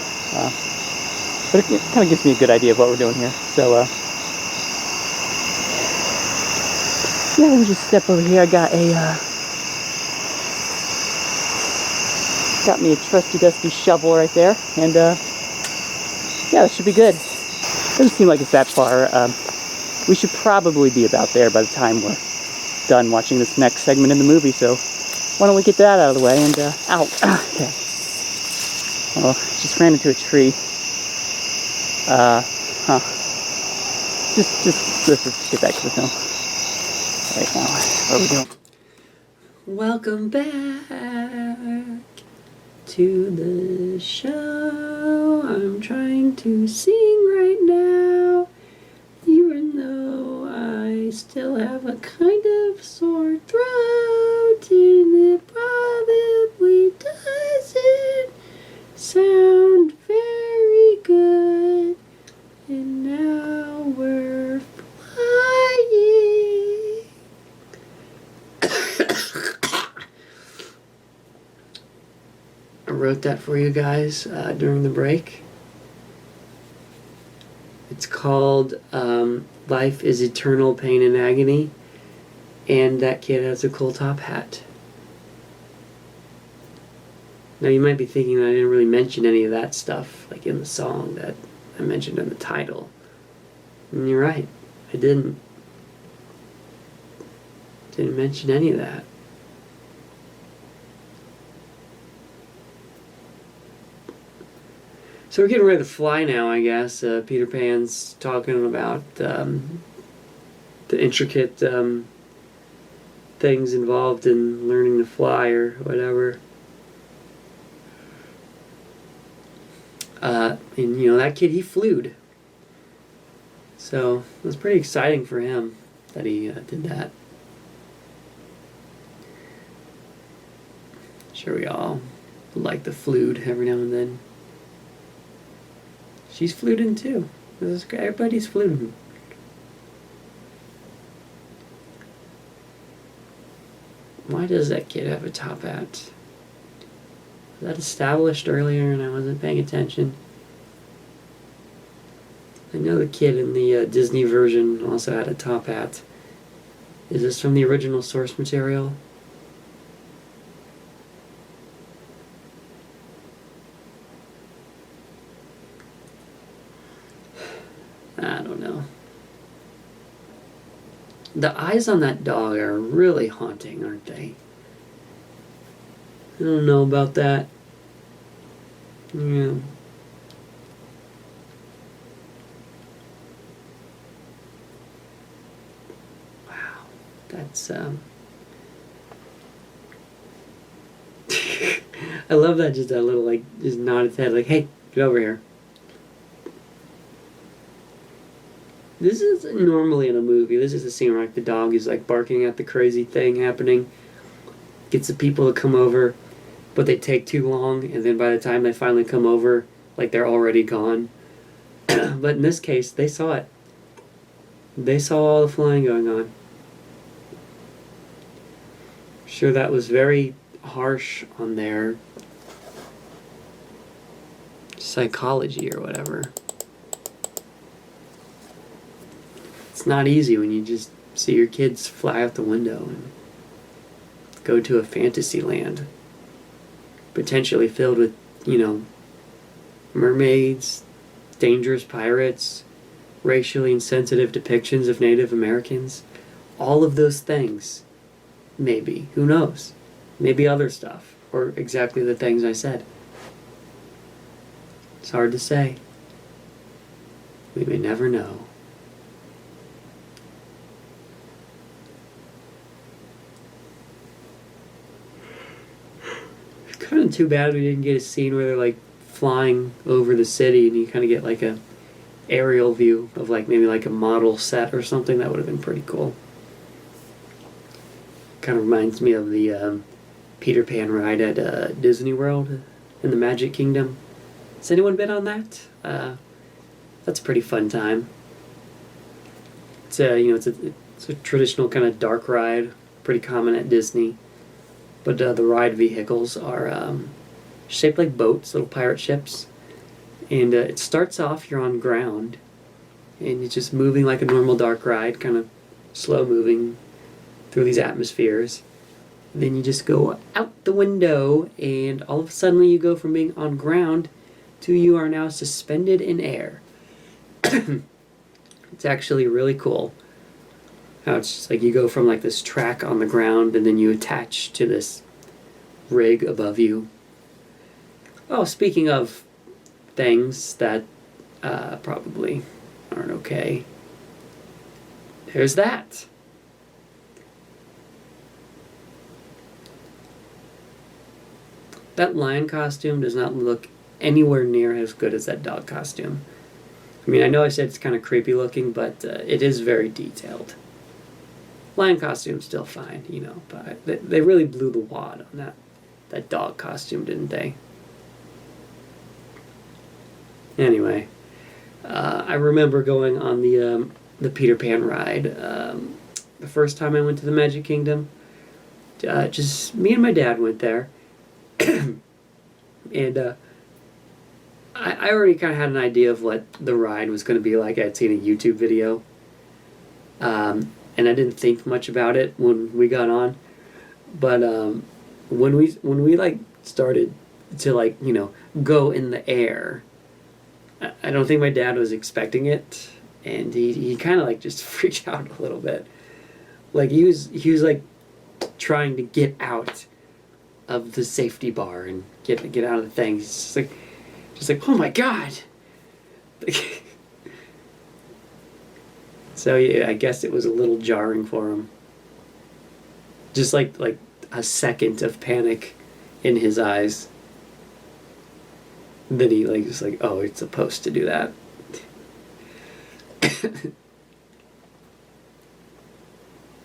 [SPEAKER 12] But it kind of gives me a good idea of what we're doing here. So, yeah, let me just step over here. I got me a trusty dusty shovel right there, and yeah, that should be good. Doesn't seem like it's that far. We should probably be about there by the time we're done watching this next segment in the movie, so why don't we get that out of the way and, ow, okay. Oh, just ran into a tree. Let's just get back to the film. Right now, what are we doing?
[SPEAKER 2] Welcome back to the show. I'm trying to sing right now, even though I still have a kind of sore throat, and it probably doesn't sound very good. And now we're flying. I wrote that for you guys during the break. It's called Life is Eternal Pain and Agony, and that kid has a cool top hat. Now you might be thinking that I didn't really mention any of that stuff, like in the song that I mentioned in the title. And you're right, I didn't. Didn't mention any of that. So we're getting ready to fly now, I guess. Peter Pan's talking about the intricate things involved in learning to fly or whatever. And you know, that kid, he flewed. So it was pretty exciting for him that he did that. Sure, we all like the flewed every now and then. She's fluding too. This is great. Everybody's fluting. Why does that kid have a top hat? Was that established earlier and I wasn't paying attention? I know the kid in the Disney version also had a top hat. Is this from the original source material? I don't know. The eyes on that dog are really haunting, aren't they? I don't know about that. Yeah. Wow. That's, I love that, just that little, like, just nod its head, like, hey, get over here. This is normally in a movie. This is a scene where like the dog is like barking at the crazy thing happening. Gets the people to come over, but they take too long, and then by the time they finally come over, like they're already gone. But in this case, they saw it. They saw all the flying going on. Sure, that was very harsh on their psychology or whatever. It's not easy when you just see your kids fly out the window and go to a fantasy land, potentially filled with, you know, mermaids, dangerous pirates, racially insensitive depictions of Native Americans. All of those things. Maybe. Who knows? Maybe other stuff. Or exactly the things I said. It's hard to say. We may never know. It's kind of too bad we didn't get a scene where they're like flying over the city and you kind of get like a aerial view of like maybe like a model set or something. That would have been pretty cool. Kind of reminds me of the Peter Pan ride at Disney World in the Magic Kingdom. Has anyone been on that? That's a pretty fun time. It's a traditional kind of dark ride, pretty common at Disney. But the ride vehicles are shaped like boats, little pirate ships. And it starts off, you're on ground, and it's just moving like a normal dark ride, kind of slow moving through these atmospheres. And then you just go out the window, and all of a sudden you go from being on ground to you are now suspended in air. It's actually really cool. How it's just like you go from like this track on the ground, and then you attach to this rig above you. Oh, speaking of things that probably aren't okay. There's that. That lion costume does not look anywhere near as good as that dog costume. I mean, I know I said it's kind of creepy looking, but it is very detailed. Lion costume's still fine, you know, but they really blew the wad on that dog costume, didn't they? Anyway, I remember going on the Peter Pan ride the first time I went to the Magic Kingdom. Just me and my dad went there, and I already kind of had an idea of what the ride was going to be like. I had seen a YouTube video, and I didn't think much about it when we got on. But when we like started to like go in the air, I don't think my dad was expecting it, and he kind of like just freaked out a little bit. Like he was like trying to get out of the safety bar and get out of the thing. He's just like, oh my god. So yeah, I guess it was a little jarring for him. Just like a second of panic in his eyes. Then he just like, oh, it's supposed to do that.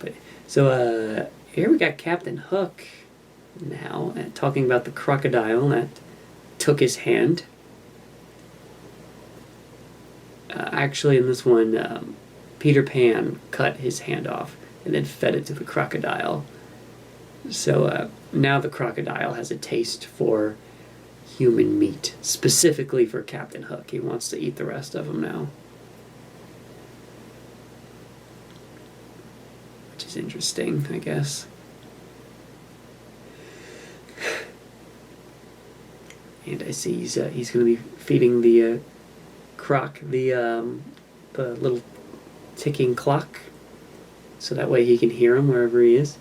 [SPEAKER 2] But so here we got Captain Hook now talking about the crocodile that took his hand. Actually, in this one, Peter Pan cut his hand off and then fed it to the crocodile. So now the crocodile has a taste for human meat, specifically for Captain Hook. He wants to eat the rest of them now. Which is interesting, I guess. And I see he's going to be feeding the croc the little ticking clock, so that way he can hear him wherever he is.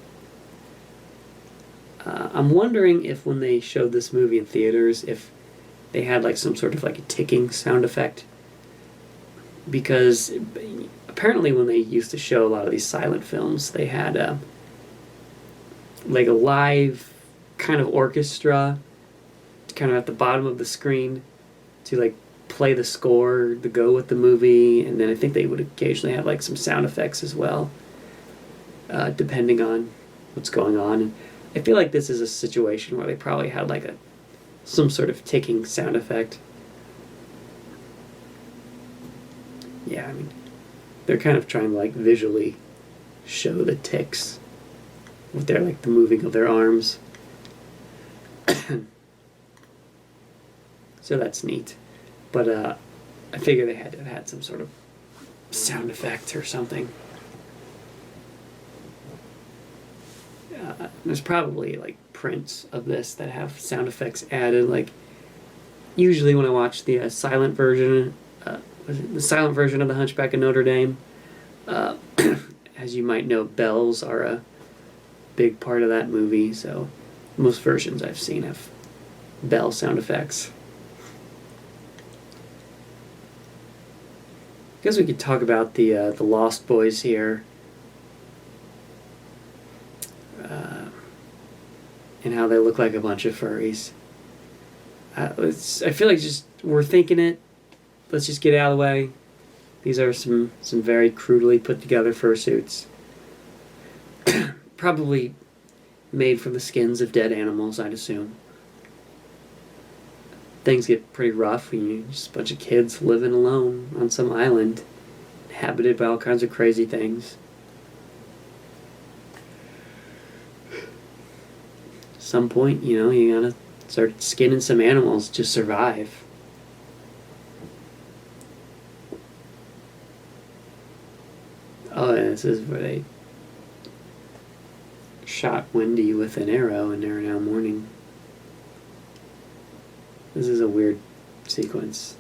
[SPEAKER 2] I'm wondering if when they showed this movie in theaters, if they had like some sort of like a ticking sound effect. Because apparently when they used to show a lot of these silent films, they had like a live kind of orchestra kind of at the bottom of the screen to like play the score to go with the movie, and then I think they would occasionally have like some sound effects as well, depending on what's going on. And I feel like this is a situation where they probably had like some sort of ticking sound effect. Yeah, I mean, they're kind of trying to like visually show the ticks with their like the moving of their arms. So that's neat. But I figure they had to have had some sort of sound effect or something. There's probably like prints of this that have sound effects added. Like usually when I watch the silent version of The Hunchback of Notre Dame, as you might know, bells are a big part of that movie. So most versions I've seen have bell sound effects. guess we could talk about the Lost Boys here. And how they look like a bunch of furries. I feel like we're thinking it. Let's just get it out of the way. These are some very crudely put together fursuits. Probably made from the skins of dead animals, I'd assume. Things get pretty rough when you're just a bunch of kids living alone on some island, inhabited by all kinds of crazy things. At some point, you gotta start skinning some animals to survive. Oh, and this is where they shot Wendy with an arrow and they're now mourning. This is a weird sequence.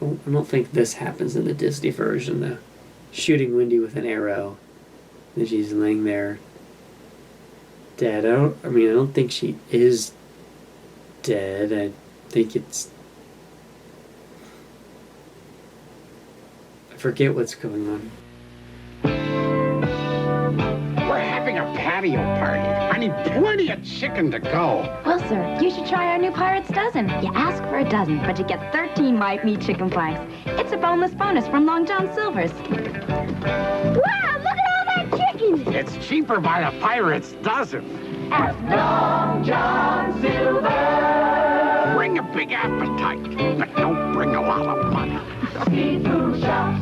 [SPEAKER 2] I don't think this happens in the Disney version, though. Shooting Wendy with an arrow, and she's laying there dead. I don't think she is dead. I think it's... I forget what's going on.
[SPEAKER 18] We're having a patio party. I need plenty of chicken to go.
[SPEAKER 19] Well, sir, you should try our new Pirate's Dozen. You ask for a dozen, but you get 13 white meat chicken flanks. It's a boneless bonus from Long John Silver's.
[SPEAKER 18] Wow, look at all that chicken! It's cheaper by the Pirate's Dozen.
[SPEAKER 10] At Long John Silver.
[SPEAKER 18] Bring a big appetite, but don't bring a lot of money.
[SPEAKER 10] Seafood shops.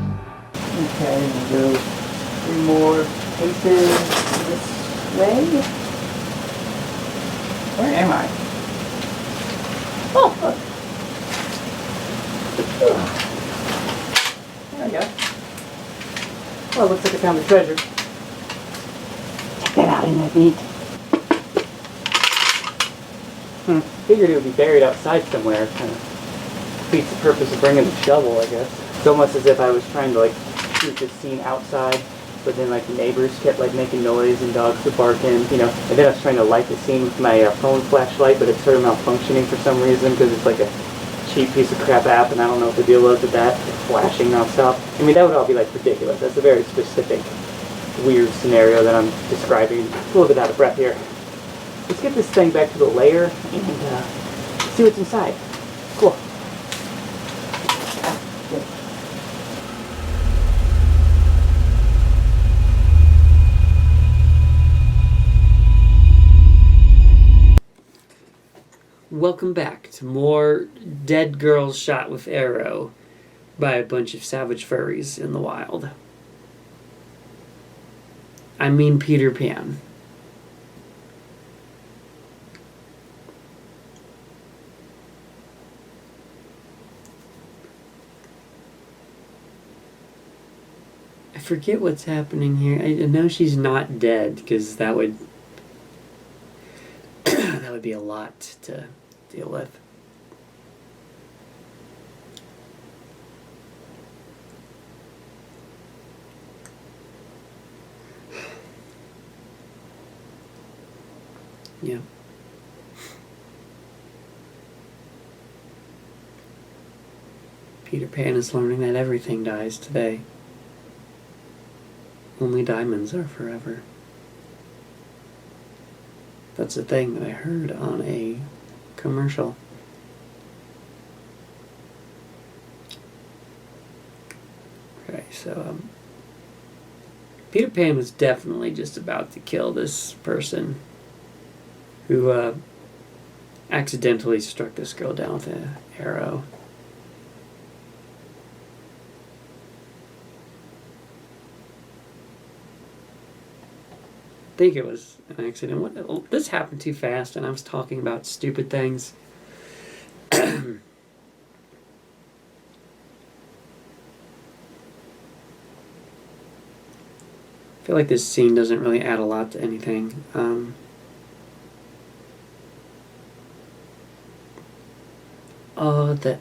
[SPEAKER 12] Okay, we'll go 3 more paces this way. Where am I? Oh, look. There we go. Well, it looks like I found the treasure. Check that out in that meat. Figured it would be buried outside somewhere. Kind of defeats the purpose of bringing the shovel, I guess. It's almost as if I was trying to shoot this scene outside, but then the neighbors kept making noise and dogs would bark in, and then I was trying to light the scene with my phone flashlight, but it's sort of malfunctioning for some reason because it's a cheap piece of crap app, and I don't know what the deal was with that. It's flashing nonstop. That would all be ridiculous. That's a very specific, weird scenario that I'm describing. I'm a little bit out of breath here. Let's get this thing back to the lair and see what's inside. Cool.
[SPEAKER 2] Welcome back to more dead girls shot with arrow by a bunch of savage furries in the wild. I mean Peter Pan. I forget what's happening here. I know she's not dead because that would that would be a lot to deal with. Yeah. Peter Pan is learning that everything dies today. Only diamonds are forever. That's a thing that I heard on a commercial. Okay, so Peter Pan was definitely just about to kill this person who accidentally struck this girl down with an arrow. I think it was an accident. This happened too fast, and I was talking about stupid things. I feel like this scene doesn't really add a lot to anything. The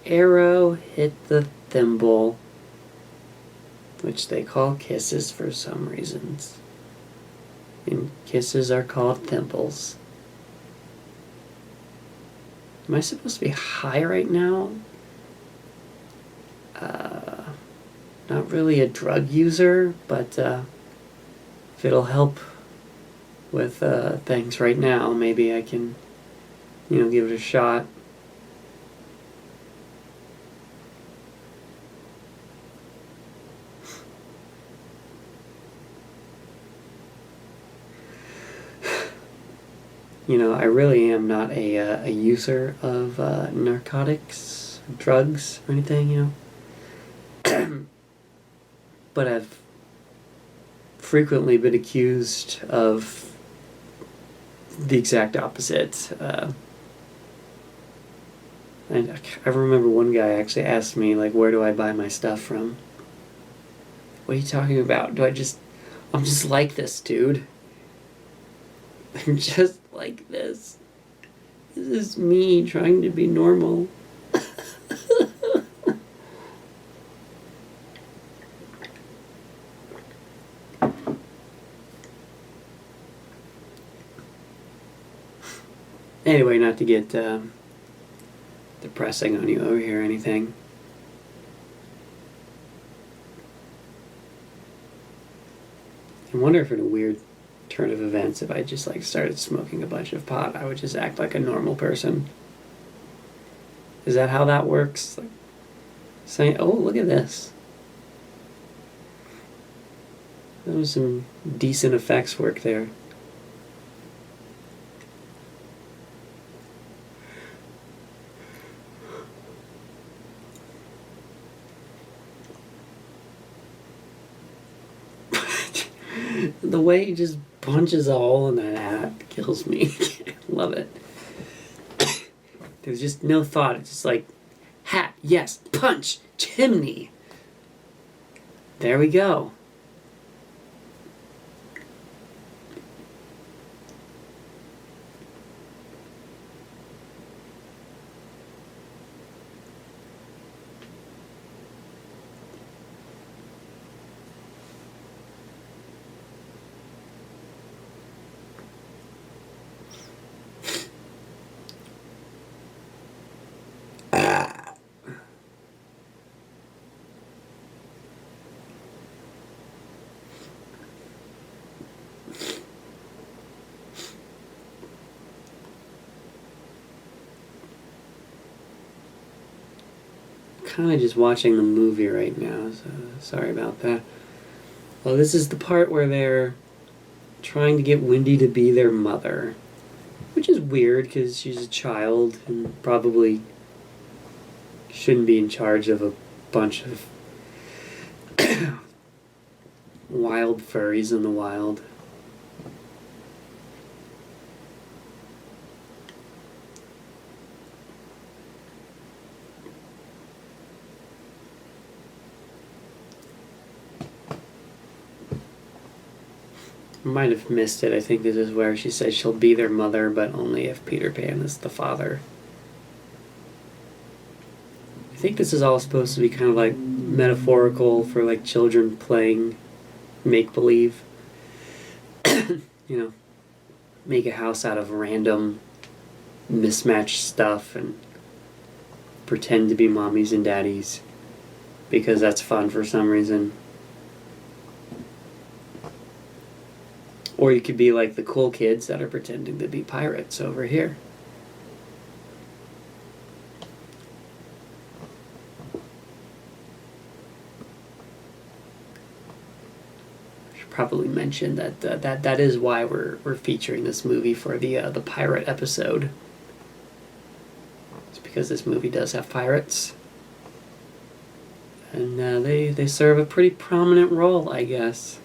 [SPEAKER 2] arrow hit the thimble, which they call kisses for some reasons. And kisses are called thimples. Am I supposed to be high right now? Not really a drug user, but if it'll help with things right now, maybe I can, give it a shot. I really am not a user of narcotics, drugs, or anything, but I've frequently been accused of the exact opposite. And I remember one guy actually asked me, like, where do I buy my stuff from? What are you talking about? I'm just like this, dude. I'm just like this. This is me trying to be normal. Anyway, not to get depressing on you over here or anything. I wonder if in a weird turn of events, if I just started smoking a bunch of pot, I would just act like a normal person. Is that how that works? Like saying, oh, look at this. That was some decent effects work there. The way he just punches a hole in that hat kills me. Love it. There's just no thought. It's just like, hat, yes, punch, chimney. There we go. Kind of just watching the movie right now, so sorry about that. Well, this is the part where they're trying to get Wendy to be their mother, which is weird because she's a child and probably shouldn't be in charge of a bunch of wild furries in the wild. Might have missed it. I think this is where she says she'll be their mother, but only if Peter Pan is the father. I think this is all supposed to be kind of like metaphorical for like children playing make-believe. Make a house out of random mismatched stuff and pretend to be mommies and daddies because that's fun for some reason. Or you could be like the cool kids that are pretending to be pirates over here. I should probably mention that that is why we're featuring this movie for the pirate episode. It's because this movie does have pirates. And they serve a pretty prominent role, I guess.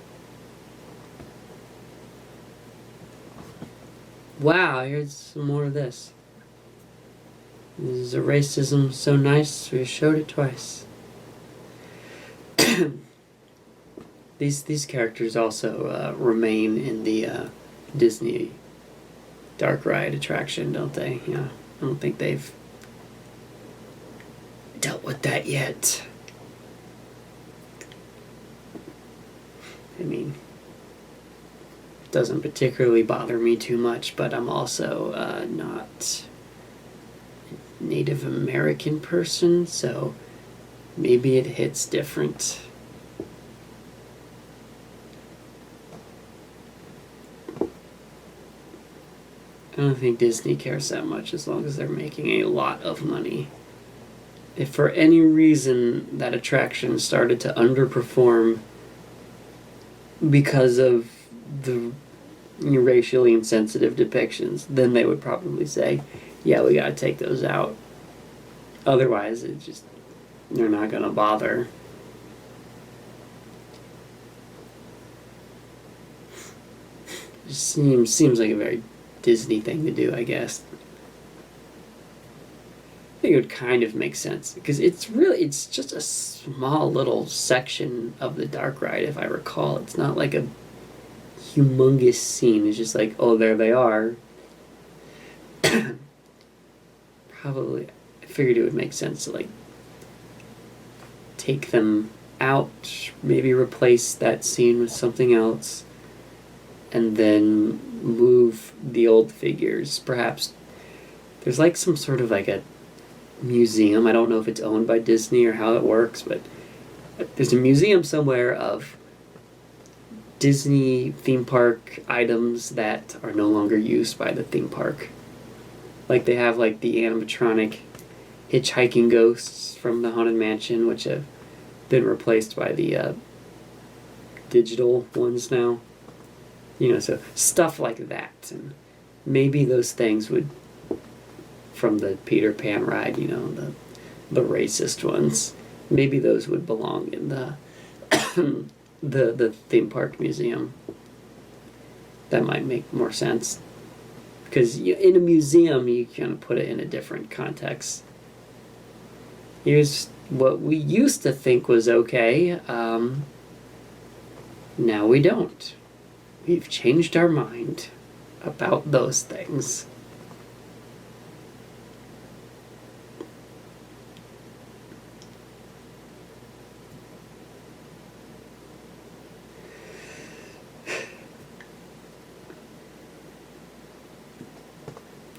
[SPEAKER 2] Wow, here's some more of this. This is a racism so nice, we showed it twice. These characters also remain in the Disney dark ride attraction, don't they? Yeah, I don't think they've dealt with that yet. I mean, doesn't particularly bother me too much, but I'm also not Native American person, so maybe it hits different. I don't think Disney cares that much as long as they're making a lot of money. If for any reason that attraction started to underperform because of the racially insensitive depictions, then they would probably say, yeah, we gotta take those out. Otherwise, they're not gonna bother. It seems like a very Disney thing to do, I guess. I think it would kind of make sense because it's just a small little section of the dark ride, if I recall. It's not like a humongous scene. It's just like, oh, there they are. Probably, I figured it would make sense to like take them out, maybe replace that scene with something else, and then move the old figures. Perhaps there's like some sort of like a museum. I don't know if it's owned by Disney or how it works, but there's a museum somewhere of Disney theme park items that are no longer used by the theme park. Like they have like the animatronic hitchhiking ghosts from the Haunted Mansion, which have been replaced by the digital ones now. You know, so stuff like that. And maybe those things would, from the Peter Pan ride, you know, the racist ones, maybe those would belong in the the theme park museum. That might make more sense. Because in a museum, you kind of put it in a different context. Here's what we used to think was okay. Now we don't. We've changed our mind about those things.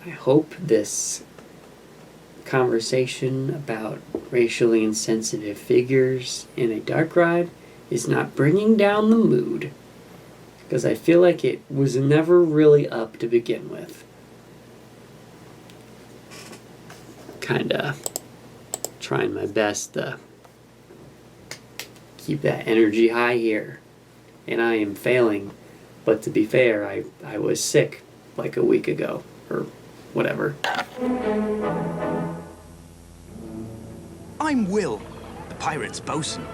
[SPEAKER 2] I hope this conversation about racially insensitive figures in a dark ride is not bringing down the mood, because I feel like it was never really up to begin with. Kinda trying my best to keep that energy high here, and I am failing. But to be fair, I was sick like a week ago, or whatever.
[SPEAKER 20] I'm Will, the pirate's bosun.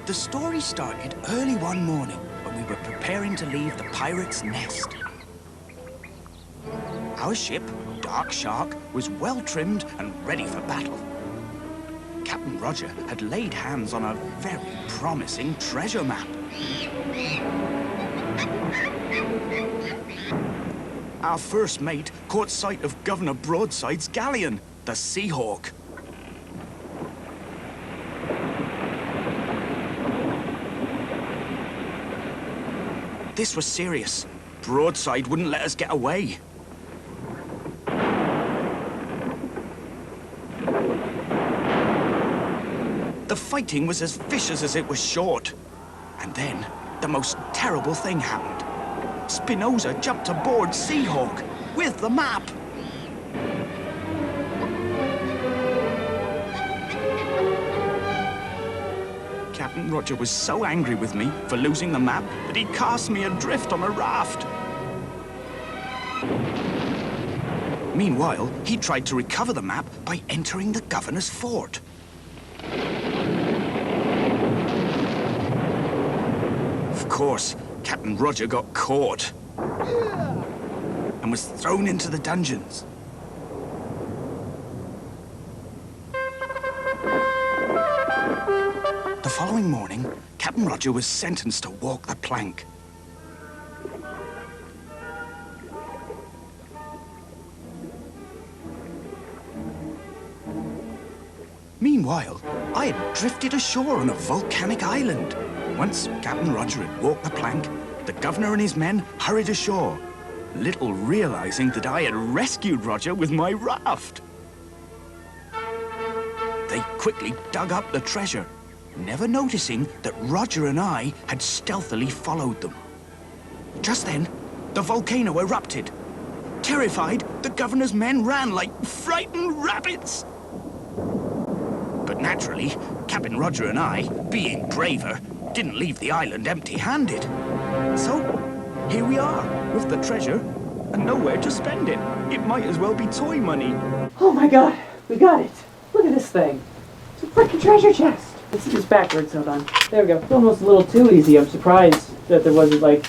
[SPEAKER 20] The story started early one morning when we were preparing to leave the pirate's nest. Our ship, Dark Shark, was well trimmed and ready for battle. Captain Roger had laid hands on a very promising treasure map. Our first mate caught sight of Governor Broadside's galleon, the Seahawk. This was serious. Broadside wouldn't let us get away. The fighting was as vicious as it was short. And then, the most terrible thing happened. Spinoza jumped aboard Seahawk with the map. Captain Roger was so angry with me for losing the map that he cast me adrift on a raft. Meanwhile, he tried to recover the map by entering the governor's fort. Of course, Captain Roger got caught and was thrown into the dungeons. The following morning, Captain Roger was sentenced to walk the plank. Meanwhile, I had drifted ashore on a volcanic island. Once Captain Roger had walked the plank, the governor and his men hurried ashore, little realizing that I had rescued Roger with my raft. they quickly dug up the treasure, never noticing that Roger and I had stealthily followed them. Just then, the volcano erupted. Terrified, the governor's men ran like frightened rabbits. But naturally, Captain Roger and I, being braver, didn't leave the island empty-handed. So, here we are, with the treasure, and nowhere to spend it. It might as well be toy money.
[SPEAKER 12] Oh my god, we got it. Look at this thing. It's a freaking treasure chest. Let's see this backwards, hold on. There we go. It's almost a little too easy. I'm surprised that there wasn't, like,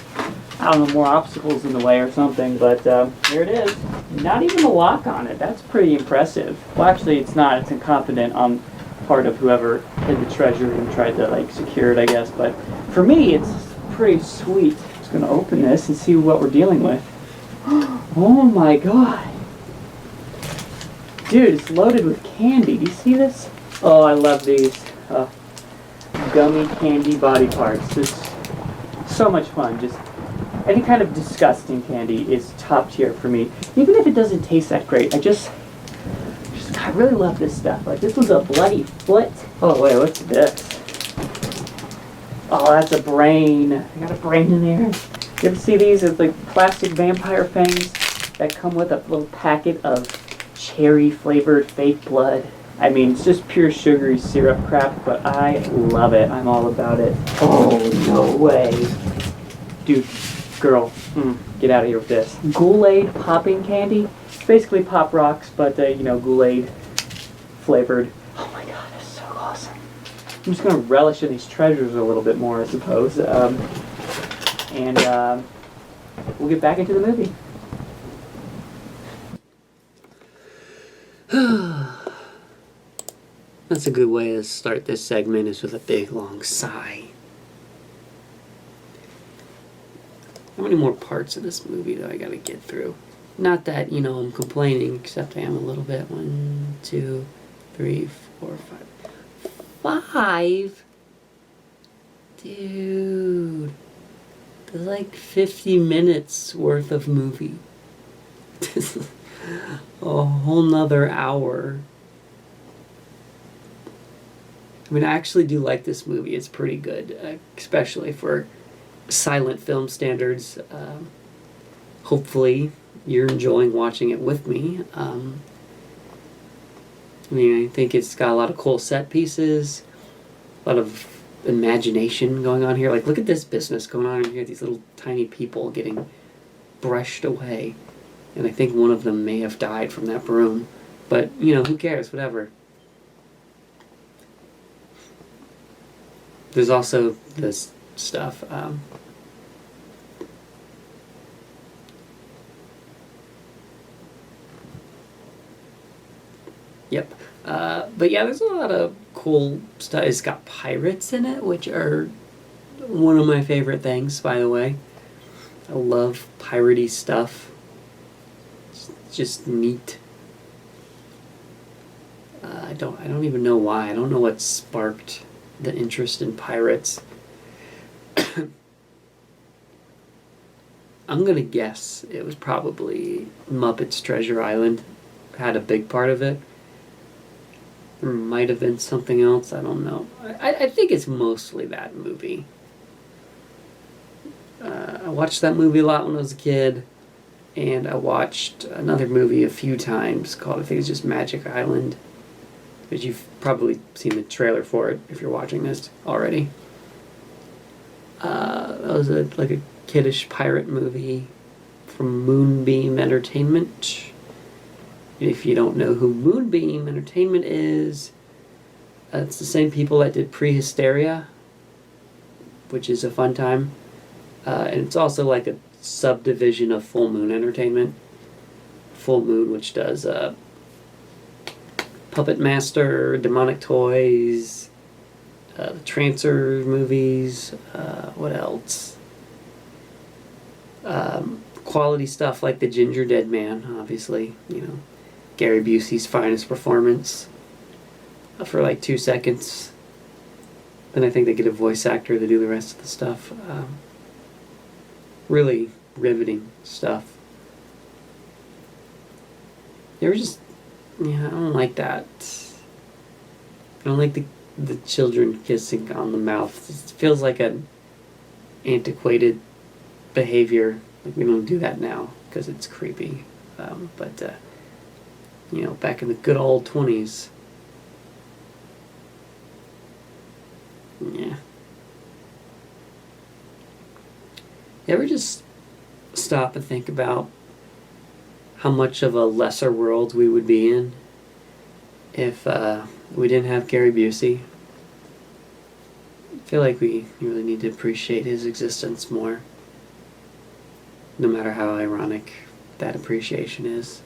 [SPEAKER 12] I don't know, more obstacles in the way or something, but here it is. Not even a lock on it. That's pretty impressive. Well, actually, it's not. It's incompetent on part of whoever hid the treasure and tried to, like, secure it, I guess. But for me, it's pretty sweet. I'm just going to open this and see what we're dealing with. Oh my god. Dude, it's loaded with candy. Do you see this? Oh, I love these. Gummy candy body parts. It's so much fun. Just any kind of disgusting candy is top tier for me. Even if it doesn't taste that great, I really love this stuff. Like, this was a bloody foot. Oh, wait, what's this? Oh, that's a brain. I got a brain in there. You ever see these? It's like plastic vampire fangs that come with a little packet of cherry-flavored fake blood. I mean, it's just pure sugary syrup crap, but I love it. I'm all about it. Oh, no way. Dude, girl, get out of here with this. Kool-Aid popping candy. It's basically Pop Rocks, but, Kool-Aid flavored. Oh my god, that's so awesome. I'm just going to relish in these treasures a little bit more, I suppose. And we'll get back into the movie.
[SPEAKER 2] That's a good way to start this segment, is with a big long sigh. How many more parts of this movie do I gotta get through? Not that, I'm complaining, except I am a little bit. 1, 2, 3, 4, 5. 5? Dude. There's like 50 minutes worth of movie. A whole nother hour. I mean, I actually do like this movie. It's pretty good, especially for silent film standards. Hopefully you're enjoying watching it with me. I think it's got a lot of cool set pieces, a lot of imagination going on here. Like, look at this business going on here. These little tiny people getting brushed away. And I think one of them may have died from that broom. But, who cares? Whatever. There's also this stuff. Yep. But yeah, there's a lot of cool stuff. It's got pirates in it, which are one of my favorite things, by the way. I love piratey stuff. It's just neat. I don't even know why. I don't know what sparked the interest in pirates. I'm gonna guess it was probably Muppets Treasure Island. Had a big part of it. There might have been something else, I don't know. I think it's mostly that movie. I watched that movie a lot when I was a kid, and I watched another movie a few times called, I think it's just Magic Island, but you've probably seen the trailer for it if you're watching this already. That was like a kiddish pirate movie from Moonbeam Entertainment. If you don't know who Moonbeam Entertainment is, it's the same people that did Prehysteria, which is a fun time. And it's also like a subdivision of Full Moon Entertainment. Full Moon, which does Puppet Master, Demonic Toys, the Trancer movies, what else? Quality stuff like The Ginger Dead Man, obviously, Gary Busey's finest performance for like 2 seconds. Then I think they get a voice actor to do the rest of the stuff. Really riveting stuff. They were just, I don't like that. I don't like the children kissing on the mouth. It feels like an antiquated behavior. Like we don't do that now because it's creepy. But you know, back in the good old 20s. Yeah. You ever just stop and think about how much of a lesser world we would be in if we didn't have Gary Busey? I feel like we really need to appreciate his existence more, no matter how ironic that appreciation is.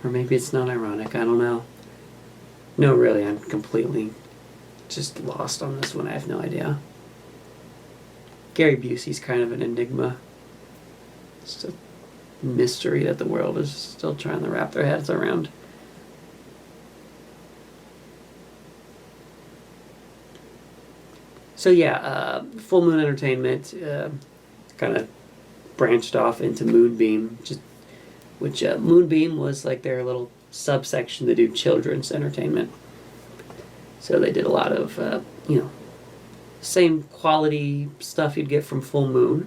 [SPEAKER 2] Or maybe it's not ironic, I don't know. No, really, I'm completely just lost on this one. I have no idea. Gary Busey's kind of an enigma. It's a mystery that the world is still trying to wrap their heads around. So yeah, Full Moon Entertainment kind of branched off into Moonbeam, which Moonbeam was like their little subsection to do children's entertainment. So they did a lot of, same quality stuff you'd get from Full Moon,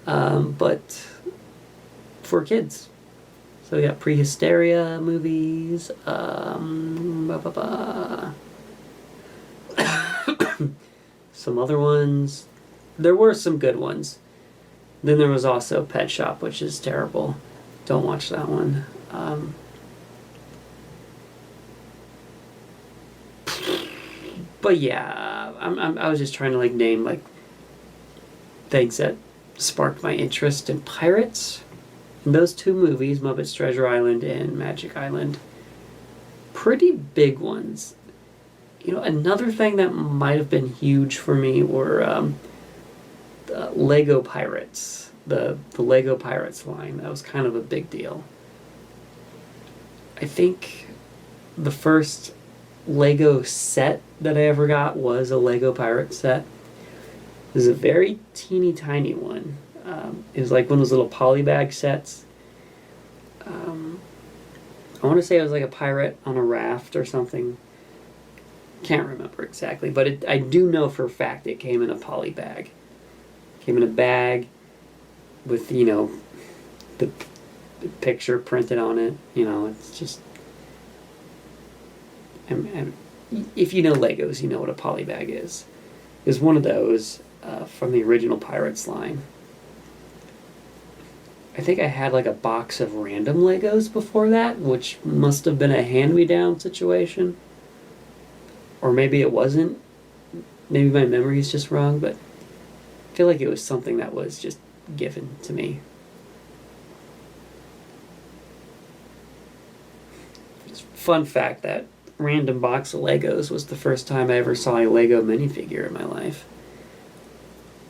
[SPEAKER 2] but for kids. So we got Prehysteria movies, some other ones. There were some good ones. Then there was also Pet Shop, which is terrible. Don't watch that one. But yeah, I was just trying to like name like things that sparked my interest in pirates. And those two movies, Muppets Treasure Island and Magic Island, pretty big ones. You know, another thing that might have been huge for me were the Lego Pirates. The Lego Pirates line. That was kind of a big deal. I think the first Lego set that I ever got was a Lego Pirate set. It was a very teeny tiny one. It was like one of those little polybag sets. I want to say it was like a pirate on a raft or something. Can't remember exactly, but I do know for a fact it came in a poly bag. Came in a bag with, you know, the picture printed on it. You know, it's just... And if you know Legos, you know what a poly bag is. It was one of those from the original Pirates line. I think I had like a box of random Legos before that, which must have been a hand-me-down situation. Or maybe it wasn't. Maybe my memory is just wrong, but I feel like it was something that was just given to me. Fun fact, that random box of Legos was the first time I ever saw a Lego minifigure in my life.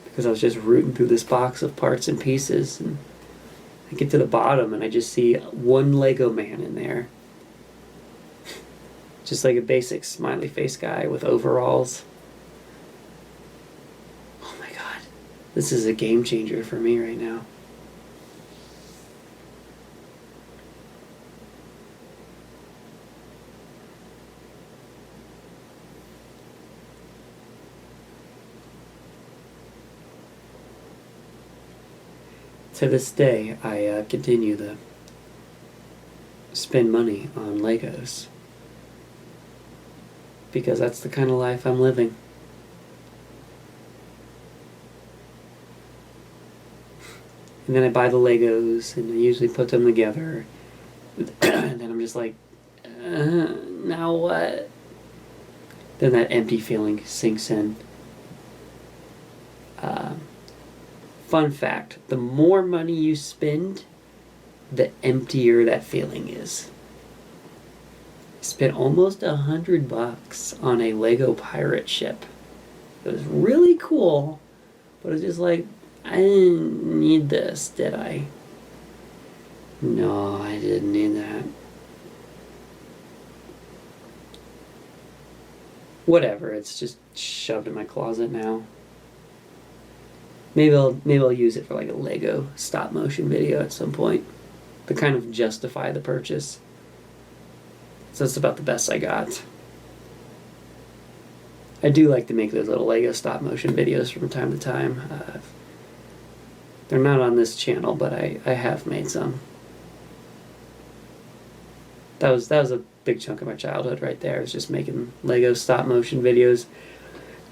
[SPEAKER 2] Because I was just rooting through this box of parts and pieces, and I get to the bottom and I just see one Lego man in there. Just like a basic smiley face guy with overalls. Oh my god. This is a game changer for me right now. To this day, I continue to spend money on Legos. Because that's the kind of life I'm living. And then I buy the Legos, and I usually put them together. And then I'm just like, now what? Then that empty feeling sinks in. Fun fact, the more money you spend, the emptier that feeling is. I spent almost $100 on a Lego pirate ship. It was really cool, but it was just like, I didn't need this, did I? No, I didn't need that. Whatever, it's just shoved in my closet now. Maybe I'll use it for like a Lego stop motion video at some point to kind of justify the purchase. So that's about the best I got. I do like to make those little Lego stop motion videos from time to time. They're not on this channel, but I have made some. That was a big chunk of my childhood right there. I was just making Lego stop motion videos.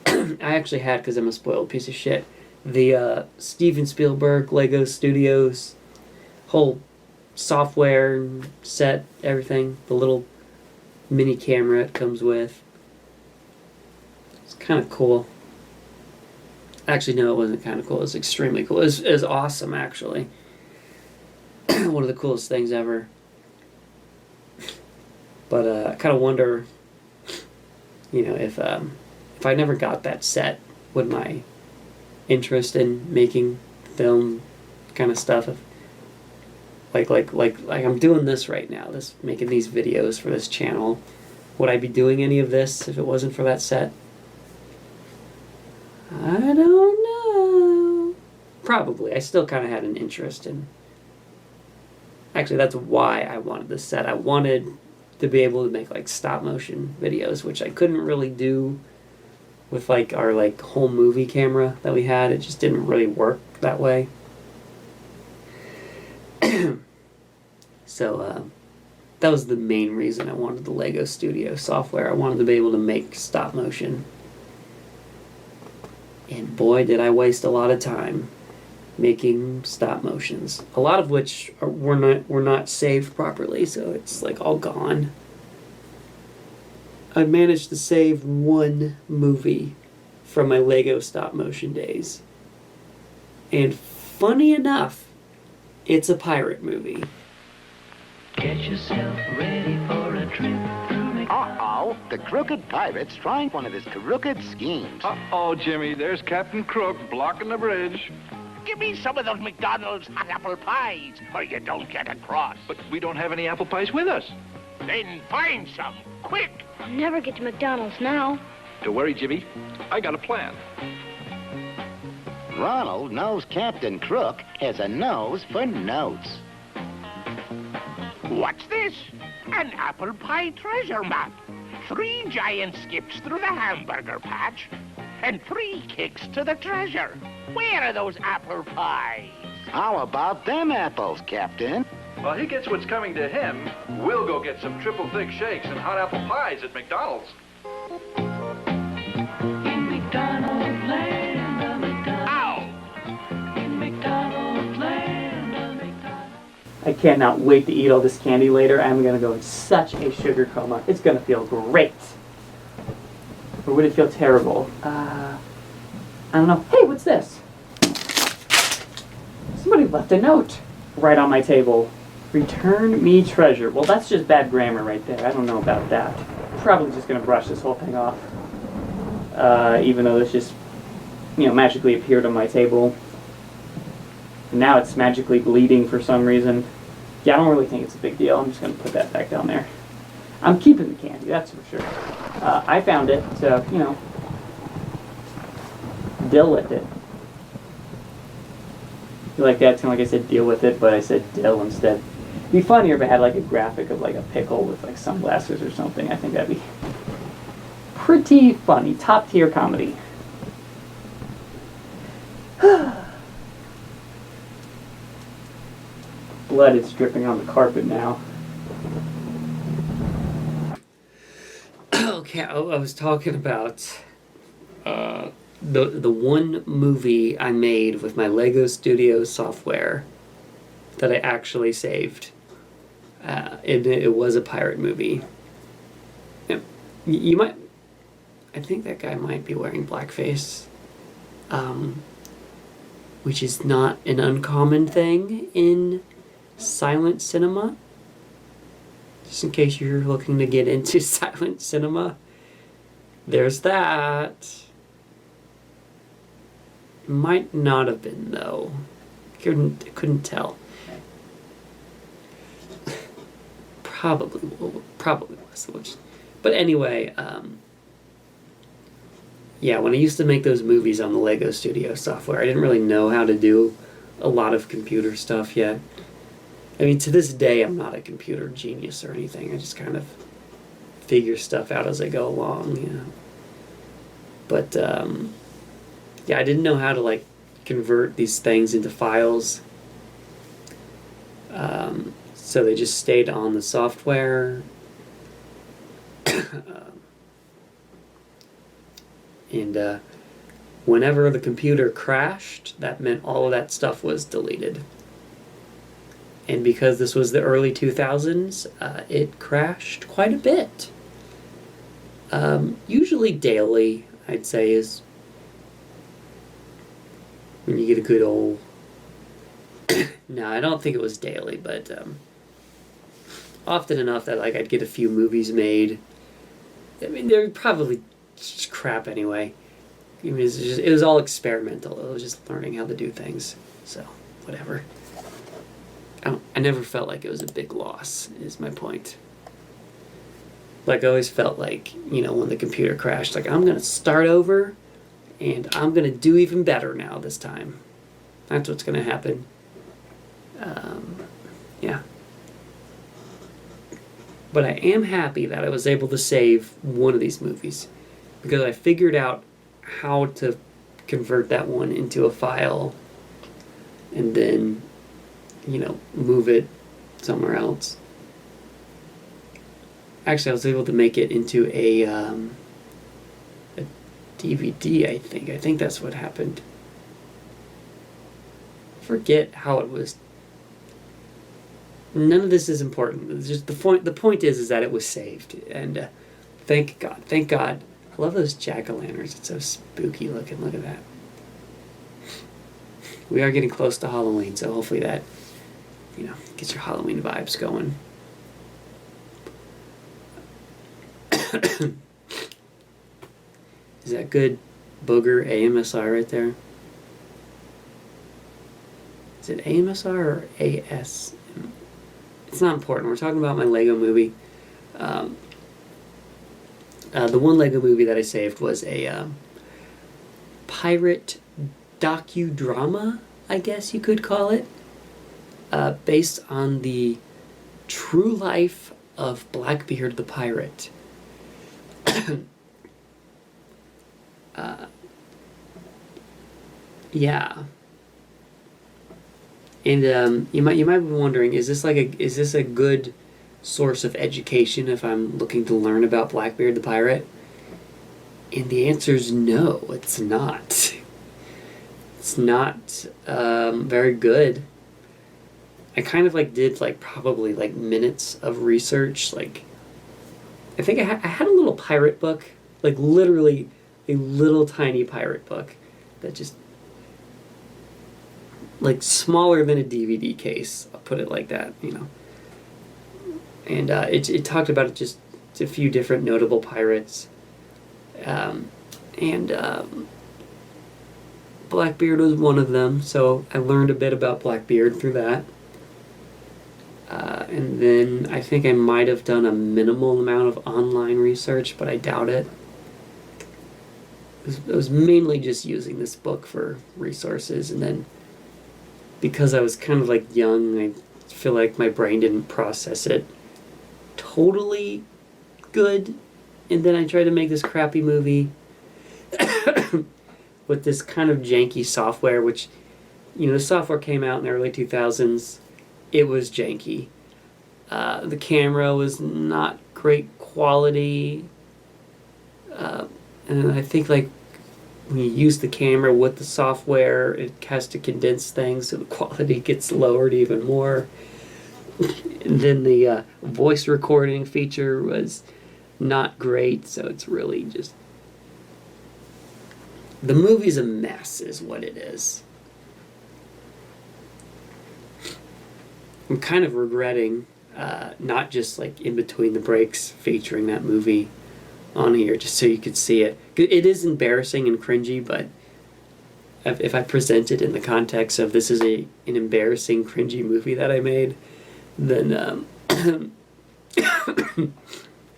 [SPEAKER 2] I actually had, because I'm a spoiled piece of shit, the Steven Spielberg Lego Studios whole software set, everything, the little mini camera it comes with. It's kind of cool. Actually, no, it wasn't kind of cool. It was extremely cool. It was awesome, actually. One of the coolest things ever. But I kind of wonder, you know, if I never got that set, would my interest in making film kind of stuff, like I'm doing this right now, making these videos for this channel, would I be doing any of this if it wasn't for that set? I don't know. Probably. I still kind of had an interest in... Actually, that's why I wanted this set. I wanted to be able to make, like, stop-motion videos, which I couldn't really do with, like, our, like, home movie camera that we had. It just didn't really work that way. So, that was the main reason I wanted the Lego Studio software. I wanted to be able to make stop-motion. And boy, did I waste a lot of time making stop motions. A lot of which were not saved properly, so it's like all gone. I managed to save one movie from my Lego stop motion days. And funny enough, it's a pirate movie.
[SPEAKER 10] Get yourself ready for a trip through
[SPEAKER 21] Uh-oh, the crooked pirate's trying one of his crooked schemes.
[SPEAKER 22] Uh-oh, Jimmy, there's Captain Crook blocking the bridge.
[SPEAKER 23] Give me some of those McDonald's hot apple pies, or you don't get across.
[SPEAKER 22] But we don't have any apple pies with us.
[SPEAKER 23] Then find some, quick.
[SPEAKER 19] I'll never get to McDonald's now.
[SPEAKER 22] Don't worry, Jimmy. I got a plan.
[SPEAKER 21] Ronald knows Captain Crook has a nose for notes.
[SPEAKER 23] What's this? An apple pie treasure map. 3 giant skips through the hamburger patch, and 3 kicks to the treasure. Where are those apple pies?
[SPEAKER 21] How about them apples, Captain?
[SPEAKER 22] While he gets what's coming to him, we'll go get some triple thick shakes and hot apple pies at McDonald's.
[SPEAKER 10] In McDonald's land, In McDonald's land,
[SPEAKER 12] I cannot wait to eat all this candy later. I'm going to go in such a sugar coma. It's going to feel great. Or would it feel terrible? I don't know. Hey, what's this? Somebody left a note right on my table. Return me treasure. Well, that's just bad grammar right there. I don't know about that. Probably just going to brush this whole thing off. Even though this just, magically appeared on my table. And now it's magically bleeding for some reason. Yeah, I don't really think it's a big deal. I'm just going to put that back down there. I'm keeping the candy, that's for sure. I found it, so, deal with it. You like that? It's kind of like I said deal with it, but I said dill instead. It'd be funnier if I had like a graphic of like a pickle with like sunglasses or something. I think that'd be pretty funny. Top tier comedy. Blood is dripping on the carpet now.
[SPEAKER 2] Okay, I was talking about the one movie I made with my Lego Studio software that I actually saved. It was a pirate movie. You might... I think that guy might be wearing blackface. Which is not an uncommon thing in silent cinema. Just in case you're looking to get into silent cinema. There's that. Might not have been, though. Couldn't tell. Probably was. But anyway, yeah, when I used to make those movies on the Lego Studio software, I didn't really know how to do a lot of computer stuff yet. I mean, to this day, I'm not a computer genius or anything. I just kind of figure stuff out as I go along, you know. But, yeah, I didn't know how to, like, convert these things into files. So they just stayed on the software. And whenever the computer crashed, that meant all of that stuff was deleted. And because this was the early 2000s, it crashed quite a bit. Usually daily, I'd say, is when you get a good old... No, I don't think it was daily, but often enough that like I'd get a few movies made. I mean, they're probably just crap anyway. I mean, it was all experimental. It was just learning how to do things. So, whatever. I never felt like it was a big loss, is my point. Like, I always felt like, you know, when the computer crashed, like, I'm going to start over, and I'm going to do even better now this time. That's what's going to happen. Yeah. But I am happy that I was able to save one of these movies, because I figured out how to convert that one into a file and then, you know, move it somewhere else. Actually, I was able to make it into a DVD, I think. I think that's what happened. Forget how it was. None of this is important. It's just the point is that it was saved. And thank God. Thank God. I love those jack-o'-lanterns. It's so spooky looking. Look at that. We are getting close to Halloween, so hopefully that, you know, gets your Halloween vibes going. Is that good booger AMSR right there? Is it AMSR or AS? It's not important. We're talking about my Lego movie. The one Lego movie that I saved was a pirate docudrama, I guess you could call it, based on the true life of Blackbeard the pirate. Yeah. And you might be wondering, is this a good source of education if I'm looking to learn about Blackbeard the pirate? And the answer is no, it's not. It's not very good. I kind of did probably minutes of research. I think I had a little pirate book, literally a little tiny pirate book that just smaller than a DVD case. I'll put it like that, you know. And it talked about just a few different notable pirates. Blackbeard was one of them, so I learned a bit about Blackbeard through that. And then I think I might have done a minimal amount of online research, but I doubt it. I was mainly just using this book for resources, and then because I was kind of young, I feel like my brain didn't process it totally good, and then I tried to make this crappy movie with this kind of janky software, which, the software came out in the early 2000s. It was janky. The camera was not great quality. And I think when you use the camera with the software, it has to condense things, so the quality gets lowered even more. And then the voice recording feature was not great, so it's really just... The movie's a mess, is what it is. I'm kind of regretting not just in between the breaks featuring that movie on here, just so you could see it. It is embarrassing and cringy, but if I present it in the context of this is an embarrassing, cringy movie that I made, then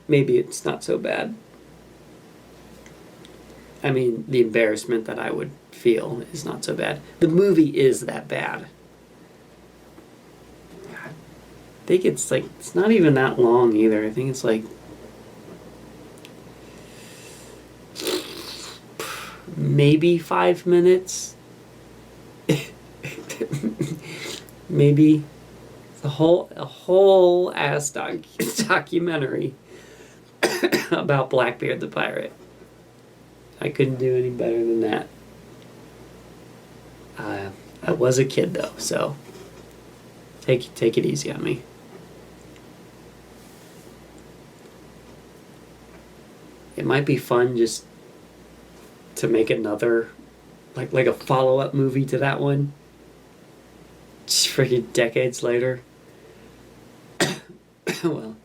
[SPEAKER 2] maybe it's not so bad. I mean, the embarrassment that I would feel is not so bad. The movie is that bad. I think it's not even that long either. I think it's maybe 5 minutes. Maybe a whole ass documentary about Blackbeard the pirate. I couldn't do any better than that. I was a kid though, so take it easy on me. It might be fun just to make another, like a follow-up movie to that one. Just freaking decades later. Well,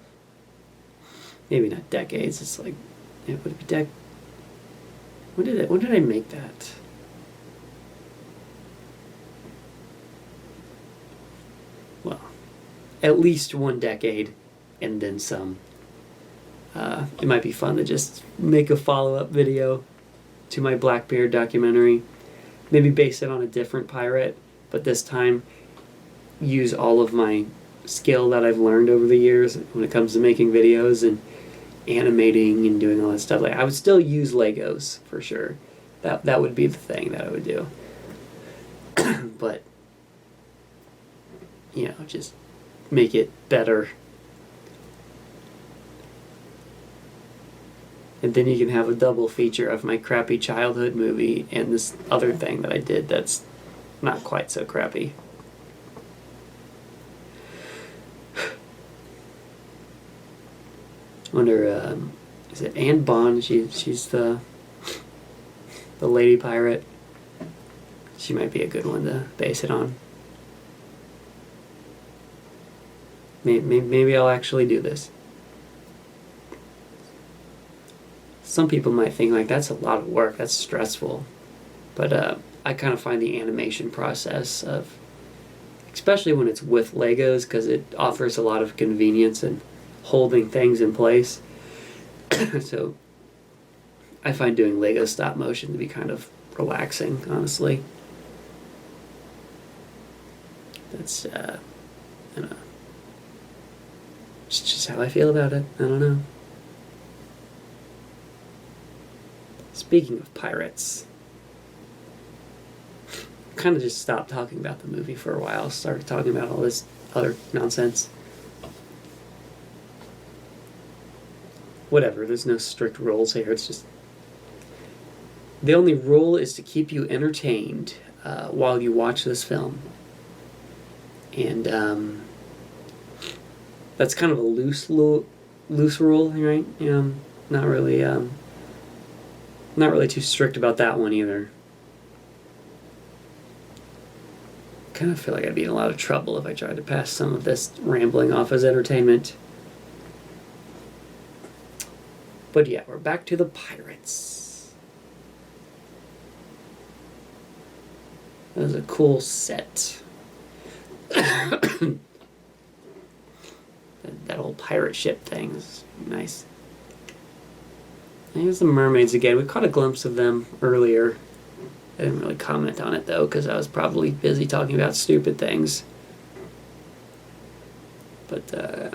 [SPEAKER 2] maybe not decades. It's like, it would be when did I make that? Well, at least 1 decade and then some. It might be fun to just make a follow-up video to my Blackbeard documentary. Maybe base it on a different pirate, but this time use all of my skill that I've learned over the years when it comes to making videos and animating and doing all that stuff. Like, I would still use Legos for sure. That would be the thing that I would do. But just make it better. And then you can have a double feature of my crappy childhood movie and this other thing that I did that's not quite so crappy. I wonder, is it Anne Bond? She's the lady pirate. She might be a good one to base it on. Maybe I'll actually do this. Some people might think like that's a lot of work, that's stressful. But I kind of find the animation process of, especially when it's with Legos, because it offers a lot of convenience and holding things in place. So I find doing Lego stop motion to be kind of relaxing, honestly. That's, I don't know. It's just how I feel about it. I don't know. Speaking of pirates, kind of just stopped talking about the movie for a while. Started talking about all this other nonsense. Whatever, there's no strict rules here. It's just, the only rule is to keep you entertained while you watch this film. And that's kind of a loose rule, right? Not really too strict about that one either. Kind of feel like I'd be in a lot of trouble if I tried to pass some of this rambling off as entertainment. But yeah, we're back to the pirates. That was a cool set. That old pirate ship thing is nice. Here's the mermaids again. We caught a glimpse of them earlier. I didn't really comment on it though, because I was probably busy talking about stupid things. But yeah,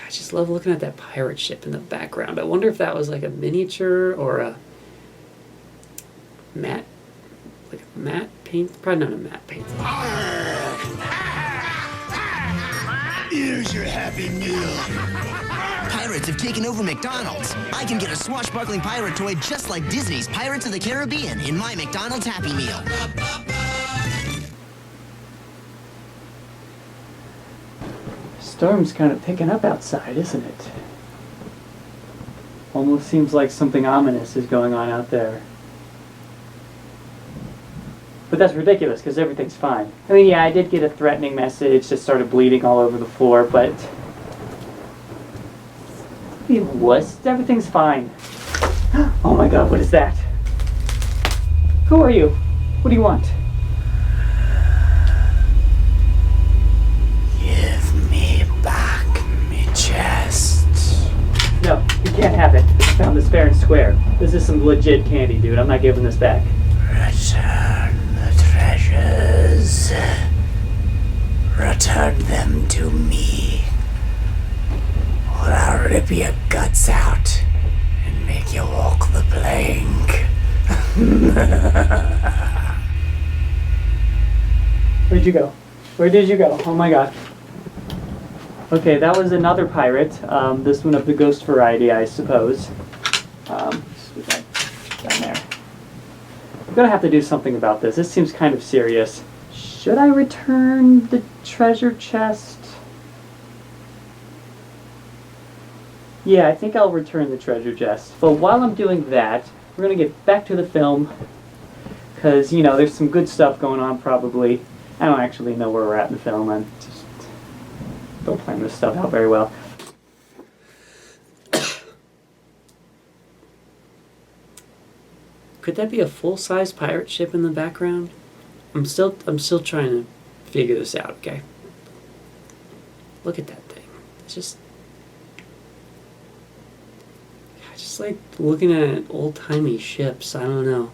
[SPEAKER 2] I just love looking at that pirate ship in the background. I wonder if that was like a miniature or a matte paint. Probably not a matte paint.
[SPEAKER 5] Here's your happy meal. Pirates have taken over McDonald's. I can get a swashbuckling pirate toy just like Disney's Pirates of the Caribbean in my McDonald's Happy Meal.
[SPEAKER 12] Storm's kind of picking up outside, isn't it? Almost seems like something ominous is going on out there. But that's ridiculous, because everything's fine. I mean, yeah, I did get a threatening message that started bleeding all over the floor, but it was. Everything's fine. Oh my god, what is that? Who are you? What do you want?
[SPEAKER 11] Give me back me chest.
[SPEAKER 12] No, you can't have it. I found this fair and square. This is some legit candy, dude. I'm not giving this back.
[SPEAKER 11] Return the treasures. Return them to me,
[SPEAKER 12] Where'd you go? Where did you go? Oh my god. Okay, that was another pirate. This one of the ghost variety, I suppose. Down there. I'm gonna have to do something about this. This seems kind of serious. Should I return the treasure chest? Yeah, I think I'll return the treasure chest. But while I'm doing that, we're gonna get back to the film. Because, you know, there's some good stuff going on probably. I don't actually know where we're at in the film. I just don't plan this stuff out very well. Could that be a full-size pirate ship in the background? I'm still trying to figure this out, okay? Look at that thing. It's just like looking at old-timey ships. I don't know.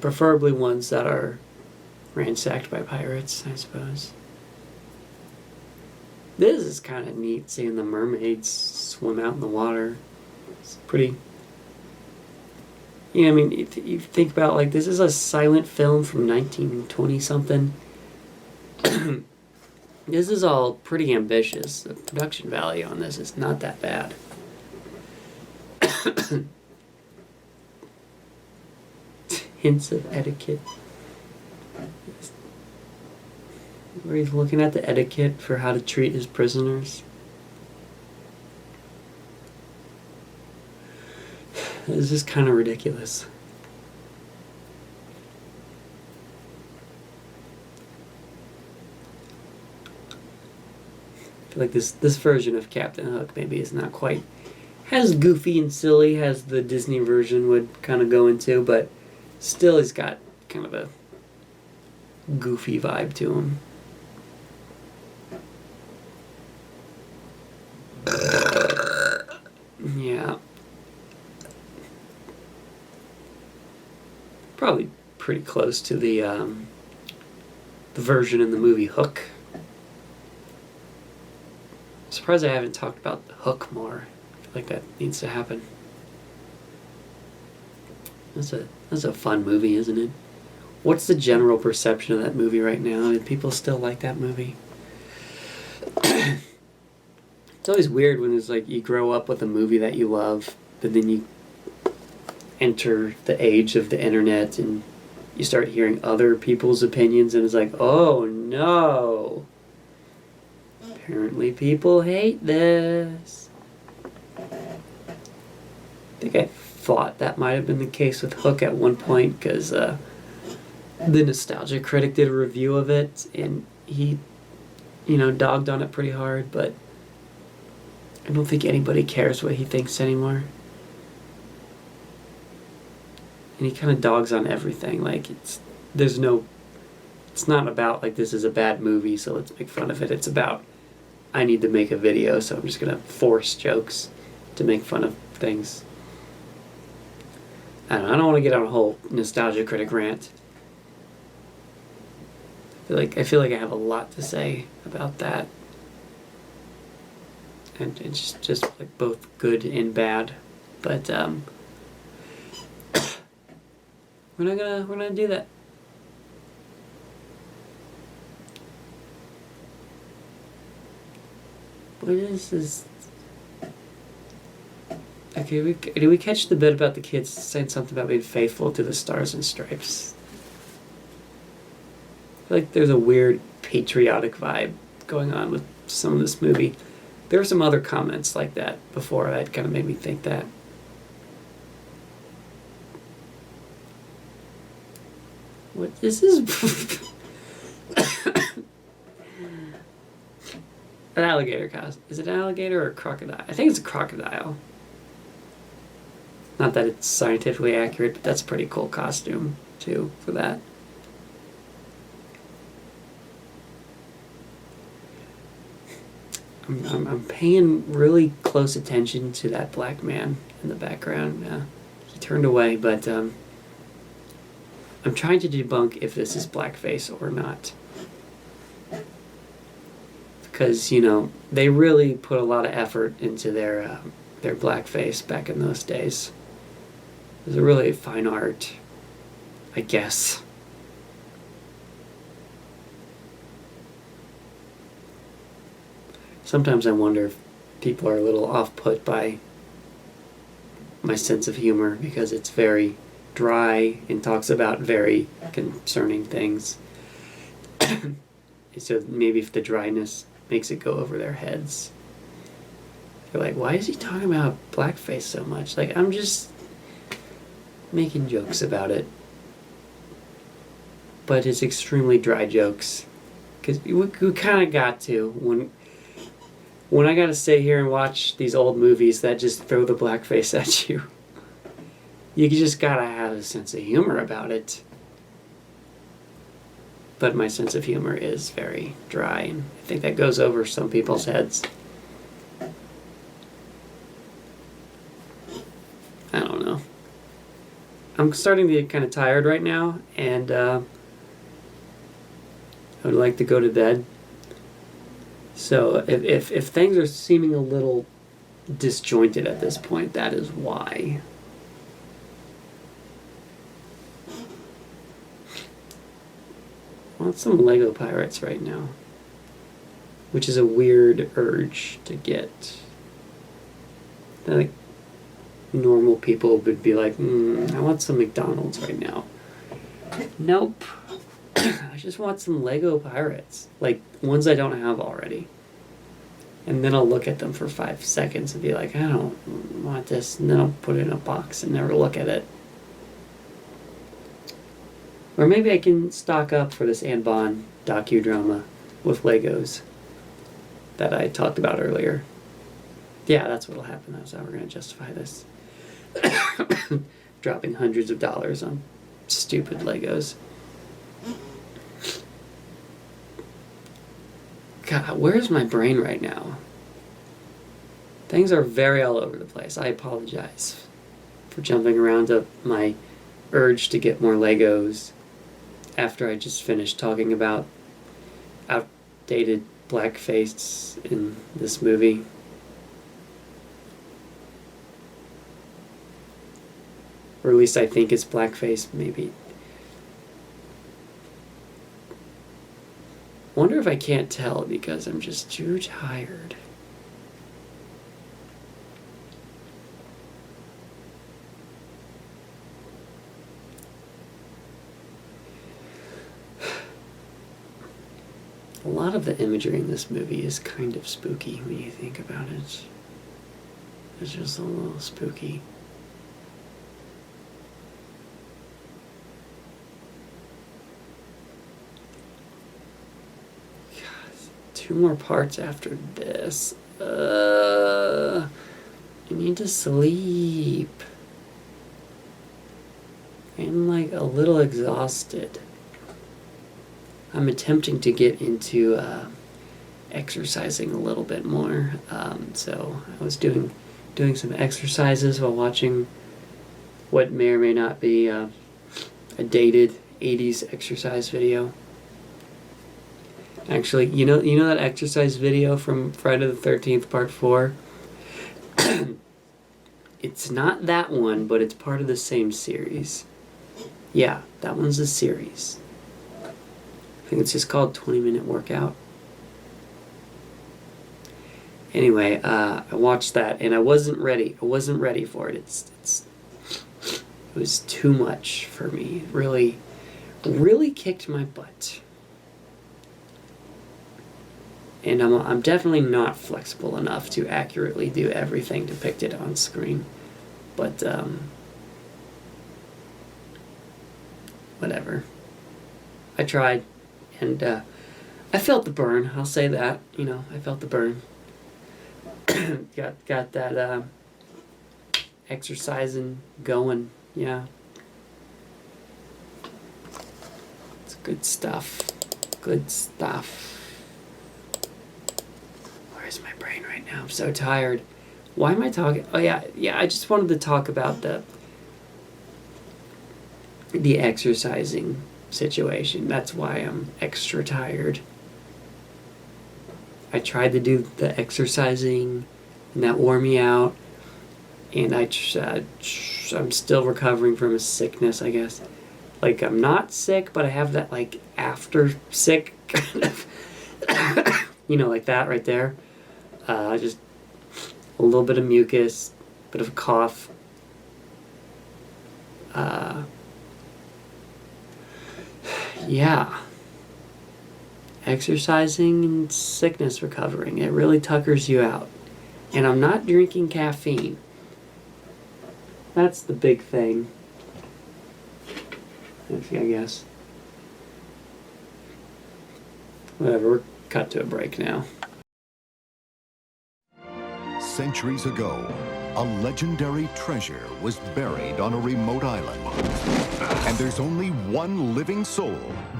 [SPEAKER 12] Preferably ones that are ransacked by pirates, I suppose. This is kind of neat, seeing the mermaids swim out in the water. It's pretty... You know, I mean, you think about, like, this is a silent film from 1920-something. This is all pretty ambitious. The production value on this is not that bad. Hints of etiquette. Where he's looking at the etiquette for how to treat his prisoners. This is kind of ridiculous. I feel like this version of Captain Hook maybe is not quite as goofy and silly as the Disney version would kind of go into, but still he's got kind of a goofy vibe to him. Yeah. Probably pretty close to the version in the movie Hook. I'm surprised I haven't talked about Hook more. I feel like that needs to happen. That's a fun movie, isn't it? What's the general perception of that movie right now? Do people still like that movie? It's always weird when it's like you grow up with a movie that you love, but then you enter the age of the internet and you start hearing other people's opinions and it's like, oh no, apparently people hate this. I think I thought that might have been the case with Hook at one point, because the Nostalgia Critic did a review of it and he, you know, dogged on it pretty hard, but I don't think anybody cares what he thinks anymore. And he kind of dogs on everything. Like, it's not about, like, this is a bad movie, so let's make fun of it. It's about, I need to make a video, so I'm just going to force jokes to make fun of things. I don't want to get on a whole Nostalgia Critic rant. I feel like I have a lot to say about that. And it's just like both good and bad. But we're not gonna do that. What is this? Okay, did we catch the bit about the kids saying something about being faithful to the Stars and Stripes? I feel like there's a weird patriotic vibe going on with some of this movie. There were some other comments like that before that kind of made me think that. What is this? An alligator costume. Is it an alligator or a crocodile? I think it's a crocodile. Not that it's scientifically accurate, but that's a pretty cool costume, too, for that. I'm paying really close attention to that black man in the background. He turned away, but I'm trying to debunk if this is blackface or not. Because, you know, they really put a lot of effort into their blackface back in those days.
[SPEAKER 2] It's a really fine art, I guess. Sometimes I wonder if people are a little off-put by my sense of humor because it's very dry and talks about very concerning things. So maybe if the dryness makes it go over their heads. They're like, why is he talking about blackface so much? Like, I'm just making jokes about it. But it's extremely dry jokes. Because we kind of got to. When I got to sit here and watch these old movies that just throw the blackface at you, you just got to have a sense of humor about it. But my sense of humor is very dry, and I think that goes over some people's heads. I don't know. I'm starting to get kind of tired right now, and I would like to go to bed. So if things are seeming a little disjointed at this point, that is why. I want some Lego Pirates right now, which is a weird urge to get. Like, normal people would be like, I want some McDonald's right now. Nope. I just want some Lego Pirates. Like, ones I don't have already. And then I'll look at them for 5 seconds and be like, I don't want this. And then I'll put it in a box and never look at it. Or maybe I can stock up for this Anne Bond docudrama with Legos that I talked about earlier. Yeah, that's what'll happen. That's how we're going to justify this. Dropping hundreds of dollars on stupid Legos. God, where's my brain right now? Things are very all over the place. I apologize for jumping around to my urge to get more Legos after I just finished talking about outdated blackface in this movie. Or at least I think it's blackface, maybe. Wonder if I can't tell because I'm just too tired. A lot of the imagery in this movie is kind of spooky when you think about it. It's just a little spooky. God, 2 more parts after this. I need to sleep. I'm like a little exhausted. I'm attempting to get into exercising a little bit more. So I was doing some exercises while watching what may or may not be a dated 80s exercise video. Actually, you know that exercise video from Friday the 13th Part 4? It's not that one, but it's part of the same series. Yeah, that one's a series. I think it's just called 20-Minute Workout. Anyway, I watched that and I wasn't ready. I wasn't ready for it. It was too much for me. Really kicked my butt. And I'm definitely not flexible enough to accurately do everything depicted on screen. But whatever. I tried. And I felt the burn, I'll say that. I felt the burn. got that exercising going, yeah. It's good stuff. Good stuff. Where's my brain right now? I'm so tired. Why am I talking? Oh yeah, I just wanted to talk about the exercising situation. That's why I'm extra tired. I tried to do the exercising and that wore me out, and I'm still recovering from a sickness, I guess. Like, I'm not sick, but I have that, like, after sick kind of, you know, like that right there. Just a little bit of mucus, bit of a cough. Yeah. Exercising and sickness recovering. It really tuckers you out. And I'm not drinking caffeine. That's the big thing. I guess. Whatever, we're cut to a break now.
[SPEAKER 4] Centuries ago, a legendary treasure was buried on a remote island. And there's only one living soul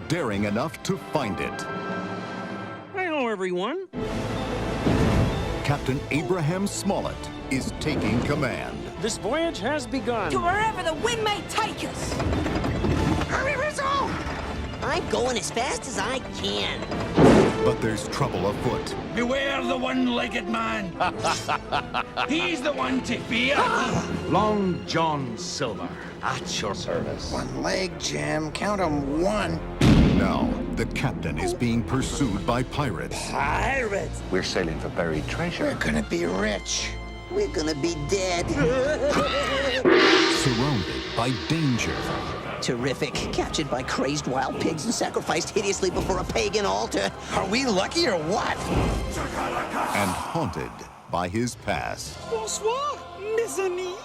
[SPEAKER 4] daring enough to find it.
[SPEAKER 6] Hello, everyone.
[SPEAKER 4] Captain Abraham Smollett is taking command.
[SPEAKER 6] This voyage has begun.
[SPEAKER 7] To wherever the wind may take us.
[SPEAKER 5] Hurry, Rizzo! I'm going as fast as I can.
[SPEAKER 4] But there's trouble afoot.
[SPEAKER 10] Beware the one-legged man. He's the one to fear.
[SPEAKER 20] Long John Silver.
[SPEAKER 10] At your service.
[SPEAKER 24] One leg, Jim. Count 'em one.
[SPEAKER 4] Now, the captain is being pursued by pirates.
[SPEAKER 24] Pirates?
[SPEAKER 17] We're sailing for buried treasure.
[SPEAKER 24] We're gonna be rich.
[SPEAKER 5] We're gonna be dead.
[SPEAKER 4] Surrounded by danger.
[SPEAKER 5] Terrific. Captured by crazed wild pigs and sacrificed hideously before a pagan altar.
[SPEAKER 24] Are we lucky or what?
[SPEAKER 4] And haunted by his past.
[SPEAKER 7] Bonsoir, mes amis.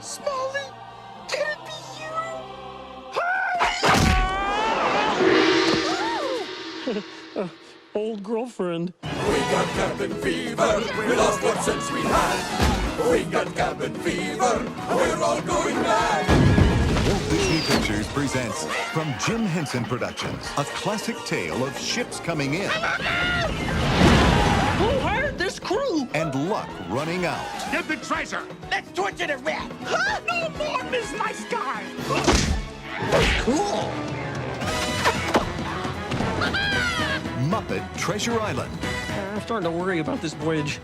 [SPEAKER 7] Smalley, can it be
[SPEAKER 6] you? Old girlfriend.
[SPEAKER 10] We got cabin fever. We lost what sense we had. We got cabin fever. We're all going mad.
[SPEAKER 4] Walt Disney Pictures presents, from Jim Henson Productions, a classic tale of ships coming in.
[SPEAKER 7] Who hired this crew?
[SPEAKER 4] And luck running out.
[SPEAKER 24] Get the treasure. Let's torture the rat.
[SPEAKER 7] Huh? No more, Miss Nice Guy.
[SPEAKER 5] Cool.
[SPEAKER 4] Muppet Treasure Island.
[SPEAKER 6] I'm starting to worry about this voyage.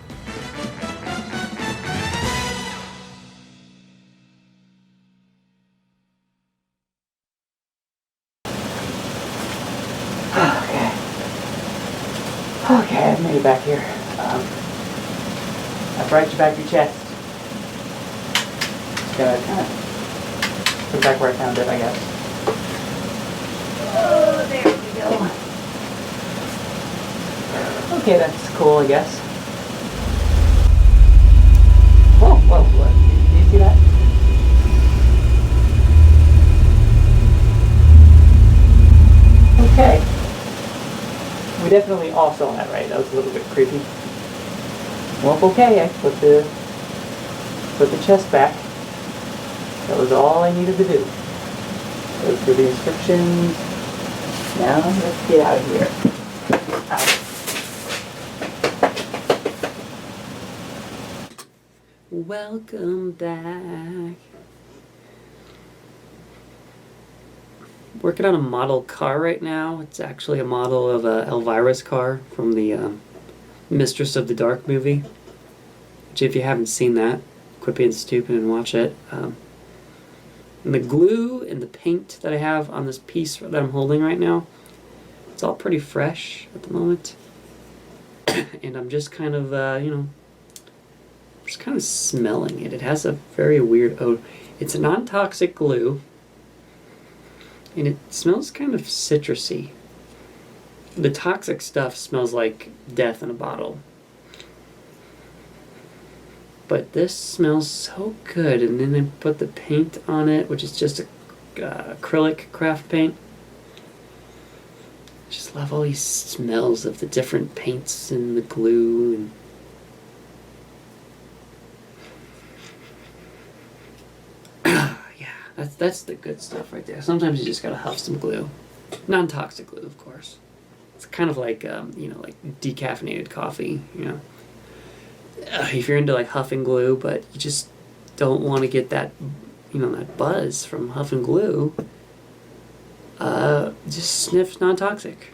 [SPEAKER 2] Okay, I've made it back here. I've right you back your chest. Just gotta kind of put it back where I found it, I guess. Oh, there we go. Okay, that's cool, I guess. Whoa, whoa, what? Do you see that? Okay. We definitely all saw that, right? That was a little bit creepy. Well, okay, I put the chest back. That was all I needed to do. Go through the instructions. Now, let's get out of here. Welcome back. Working on a model car right now. It's actually a model of Elvira's car from the Mistress of the Dark movie. Which, if you haven't seen that, quit being stupid and watch it. And the glue and the paint that I have on this piece that I'm holding right now, it's all pretty fresh at the moment. And I'm just kind of, just kind of smelling it. It has a very weird odor. It's a non-toxic glue. And it smells kind of citrusy. The toxic stuff smells like death in a bottle. But this smells so good. And then I put the paint on it, which is just acrylic craft paint. I just love all these smells of the different paints and the glue. And That's the good stuff right there. Sometimes you just gotta huff some glue. Non-toxic glue, of course. It's kind of like, like decaffeinated coffee, If you're into like huffing glue, but you just don't want to get that, that buzz from huffing glue, just sniff non-toxic.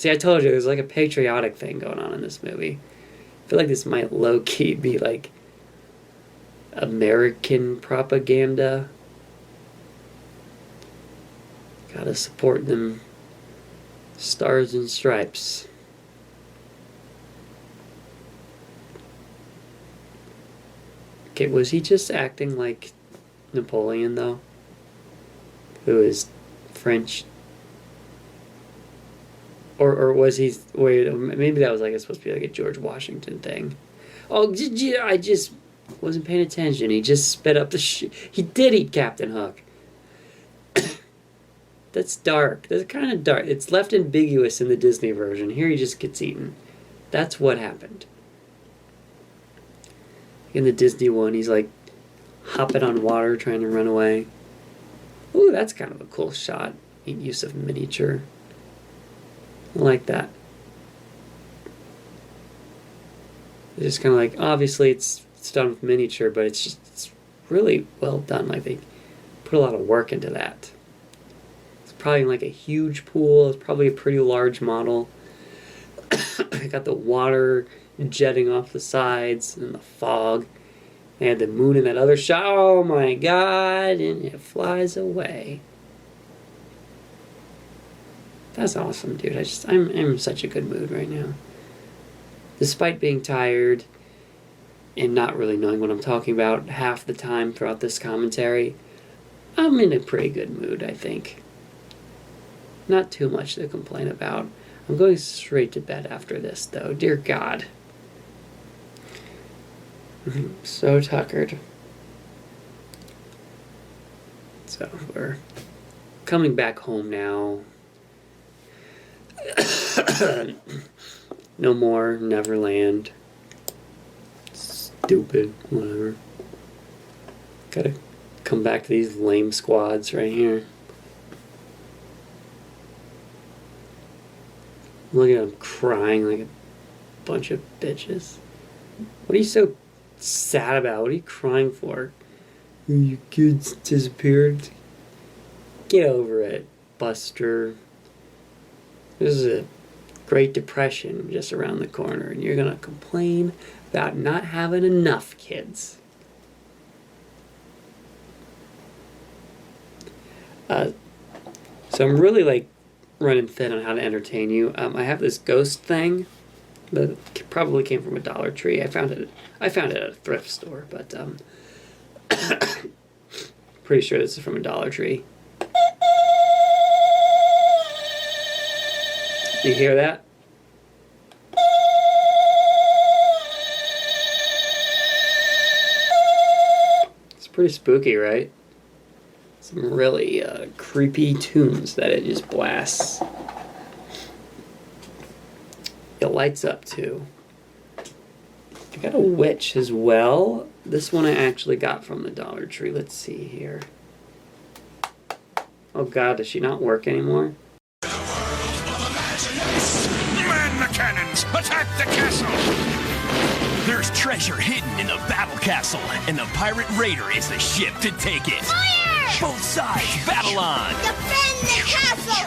[SPEAKER 2] See, I told you, there's like a patriotic thing going on in this movie. I feel like this might low-key be like American propaganda. Gotta support them stars and stripes. Okay, was he just acting like Napoleon, though? Who is French? Or was he... Wait, maybe that was like supposed to be like a George Washington thing. Oh, I just wasn't paying attention. He just sped up the he did eat Captain Hook. That's dark. That's kind of dark. It's left ambiguous in the Disney version. Here he just gets eaten. That's what happened. In the Disney one, he's like hopping on water trying to run away. Ooh, that's kind of a cool shot. Neat use of miniature. I like that. It's just kind of like, obviously it's done with miniature, but it's really well done. Like they put a lot of work into that. It's probably like a huge pool. It's probably a pretty large model. Got the water jetting off the sides and the fog. They had the moon in that other shot. Oh my god! And it flies away. That's awesome, dude. I'm in such a good mood right now. Despite being tired and not really knowing what I'm talking about half the time throughout this commentary, I'm in a pretty good mood, I think. Not too much to complain about. I'm going straight to bed after this, though. Dear God. I'm so tuckered. So, we're coming back home now. No more Neverland. Stupid. Whatever. Gotta come back to these lame squads right here. Look at them crying like a bunch of bitches. What are you so sad about? What are you crying for? Your kids disappeared? Get over it, Buster. This is a Great Depression just around the corner, and you're gonna complain about not having enough kids. So I'm really like running thin on how to entertain you. I have this ghost thing that probably came from a Dollar Tree. I found it at a thrift store, but pretty sure this is from a Dollar Tree. You hear that? It's pretty spooky, right? Some really creepy tunes that it just blasts. It lights up too. I got a witch as well. This one I actually got from the Dollar Tree. Let's see here. Oh God, does she not work anymore?
[SPEAKER 1] Man the cannons! Attack the castle! There's treasure hidden in the battle castle, and the pirate raider is the ship to take it.
[SPEAKER 18] Fire!
[SPEAKER 1] Both sides battle on!
[SPEAKER 18] Defend the castle!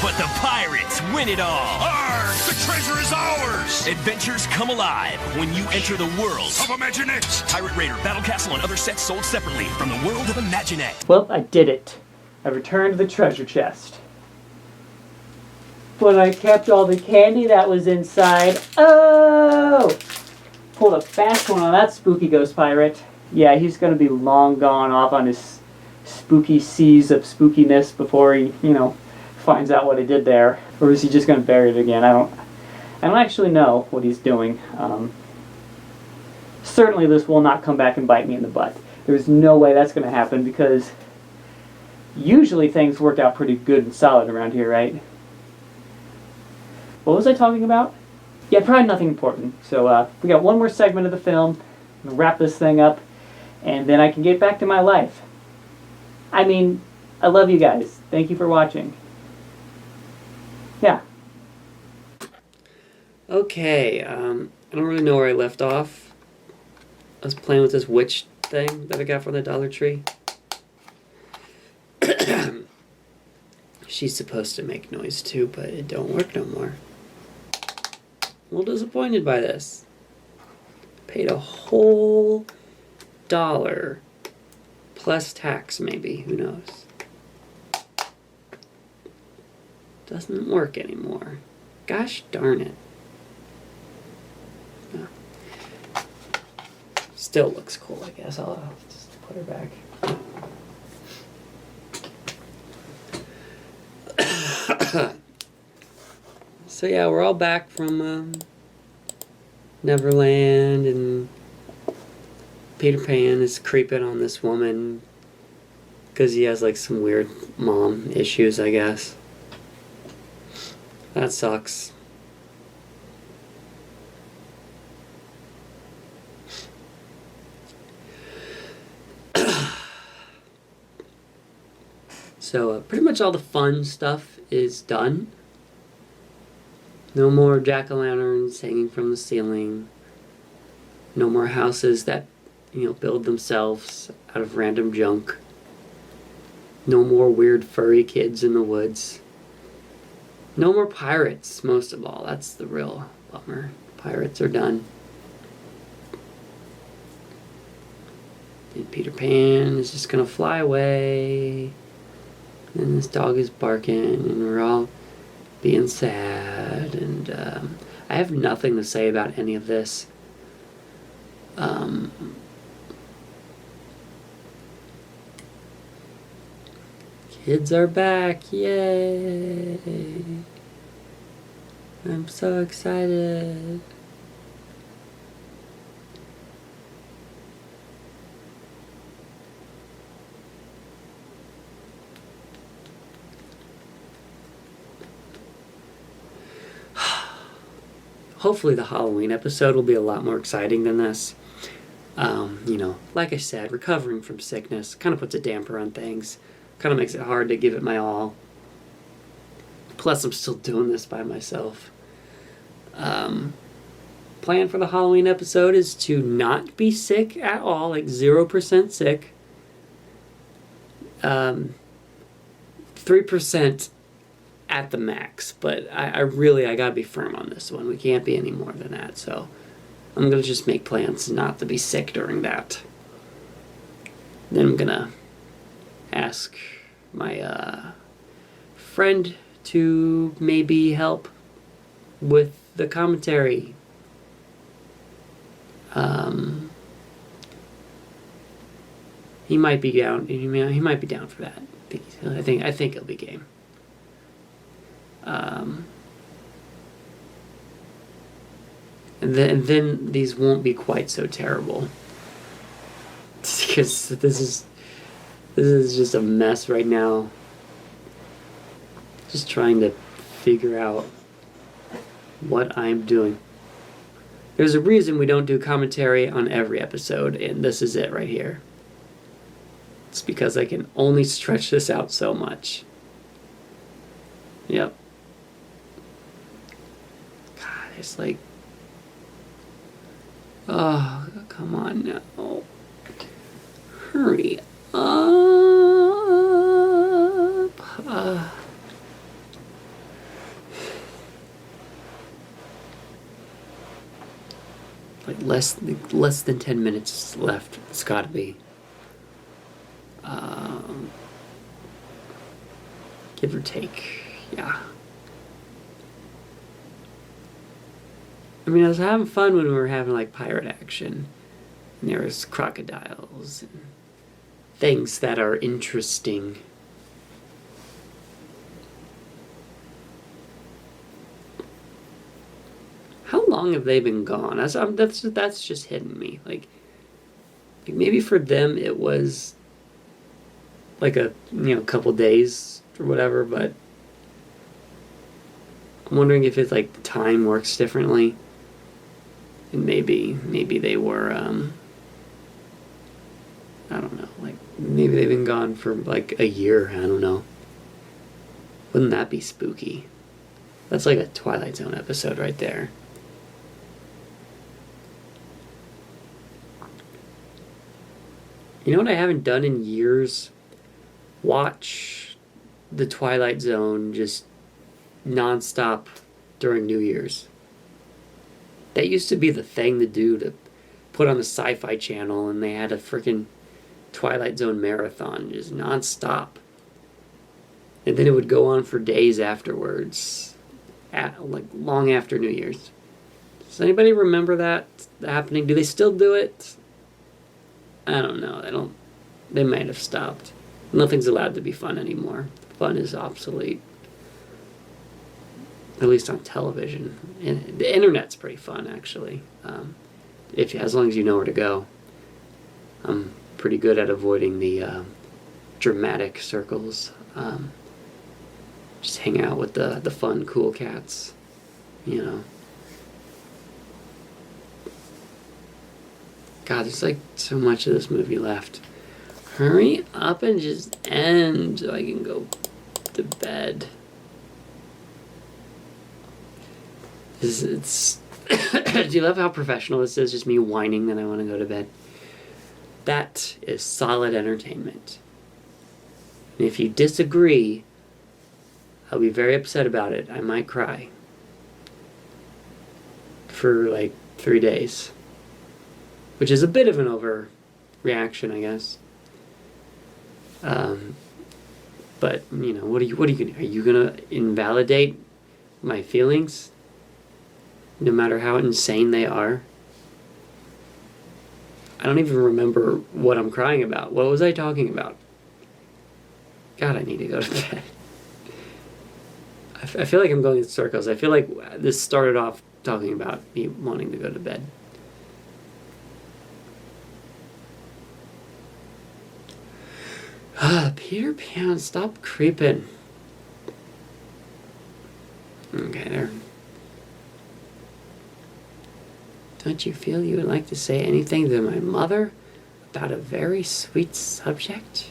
[SPEAKER 1] But the pirates win it all!
[SPEAKER 17] Arr! The treasure is ours!
[SPEAKER 1] Adventures come alive when you enter the world
[SPEAKER 17] of Imaginext!
[SPEAKER 1] Pirate Raider, Battle Castle, and other sets sold separately from the world of Imaginext.
[SPEAKER 12] Well, I did it. I returned the treasure chest. But I kept all the candy that was inside. Oh! Pulled a fast one on that spooky ghost pirate. Yeah, he's going to be long gone off on his spooky seas of spookiness before he, finds out what he did there. Or is he just going to bury it again? I don't actually know what he's doing. Certainly this will not come back and bite me in the butt. There's no way that's going to happen because usually things work out pretty good and solid around here, right? What was I talking about? Yeah, probably nothing important. So we got one more segment of the film. I'm going to wrap this thing up, and then I can get back to my life. I mean, I love you guys. Thank you for watching. Yeah.
[SPEAKER 2] Okay, I don't really know where I left off. I was playing with this witch thing that I got from the Dollar Tree. she's supposed to make noise too, but it don't work no more. A little disappointed by this. Paid a whole $1 plus tax, maybe, who knows. Doesn't work anymore. Gosh darn it. No. Still looks cool, I guess. I'll just put her back. So yeah, we're all back from Neverland, and Peter Pan is creeping on this woman because he has like some weird mom issues, I guess. That sucks. So pretty much all the fun stuff is done. No more jack-o'-lanterns hanging from the ceiling. No more houses that, build themselves out of random junk. No more weird furry kids in the woods. No more pirates, most of all. That's the real bummer. Pirates are done. And Peter Pan is just gonna fly away. And this dog is barking, and we're all being sad, and I have nothing to say about any of this. Kids are back, yay! I'm so excited. Hopefully the Halloween episode will be a lot more exciting than this. Like I said, recovering from sickness kind of puts a damper on things. Kind of makes it hard to give it my all. Plus, I'm still doing this by myself. Plan for the Halloween episode is to not be sick at all, like 0% sick. 3% at the max, but I gotta be firm on this one. We can't be any more than that, so I'm gonna just make plans not to be sick during that. Then I'm gonna ask my friend to maybe help with the commentary. He might be down. He might be down for that. I think he'll be game. And then these won't be quite so terrible, because this is just a mess right now. Just trying to figure out what I'm doing. There's a reason we don't do commentary on every episode, and this is it right here. It's because I can only stretch this out so much. Yep. God, it's like... Oh, come on now. Hurry up. Like less than 10 minutes left. It's gotta be. Give or take. Yeah. I mean, I was having fun when we were having like pirate action. And there was crocodiles and things that are interesting. How long have they been gone? That's just hitting me. Like maybe for them it was like a couple days or whatever, but I'm wondering if it's like time works differently. And maybe they were I don't know, like maybe they've been gone for like a year, I don't know. Wouldn't that be spooky? That's like a Twilight Zone episode right there. You know what I haven't done in years? Watch the Twilight Zone just nonstop during New Year's. That used to be the thing to do, to put on the Sci-Fi Channel, and they had a freaking Twilight Zone marathon, just nonstop. And then it would go on for days afterwards, like long after New Year's. Does anybody remember that happening? Do they still do it? I don't know. They might have stopped. Nothing's allowed to be fun anymore. Fun is obsolete. At least on television. And the internet's pretty fun, actually. As long as you know where to go. I'm pretty good at avoiding the dramatic circles. Just hang out with the fun, cool cats. You know. God, there's like so much of this movie left. Hurry up and just end so I can go to bed. Do you love how professional this is? Just me whining that I want to go to bed. That is solid entertainment. And if you disagree, I'll be very upset about it. I might cry. For like 3 days. Which is a bit of an overreaction, I guess. But, you know, what are you gonna do? Are you gonna invalidate my feelings? No matter how insane they are? I don't even remember what I'm crying about. What was I talking about? God, I need to go to bed. I feel like I'm going in circles. I feel like this started off talking about me wanting to go to bed. Peter Pan, stop creeping. Okay, there. Don't you feel you would like to say anything to my mother about a very sweet subject?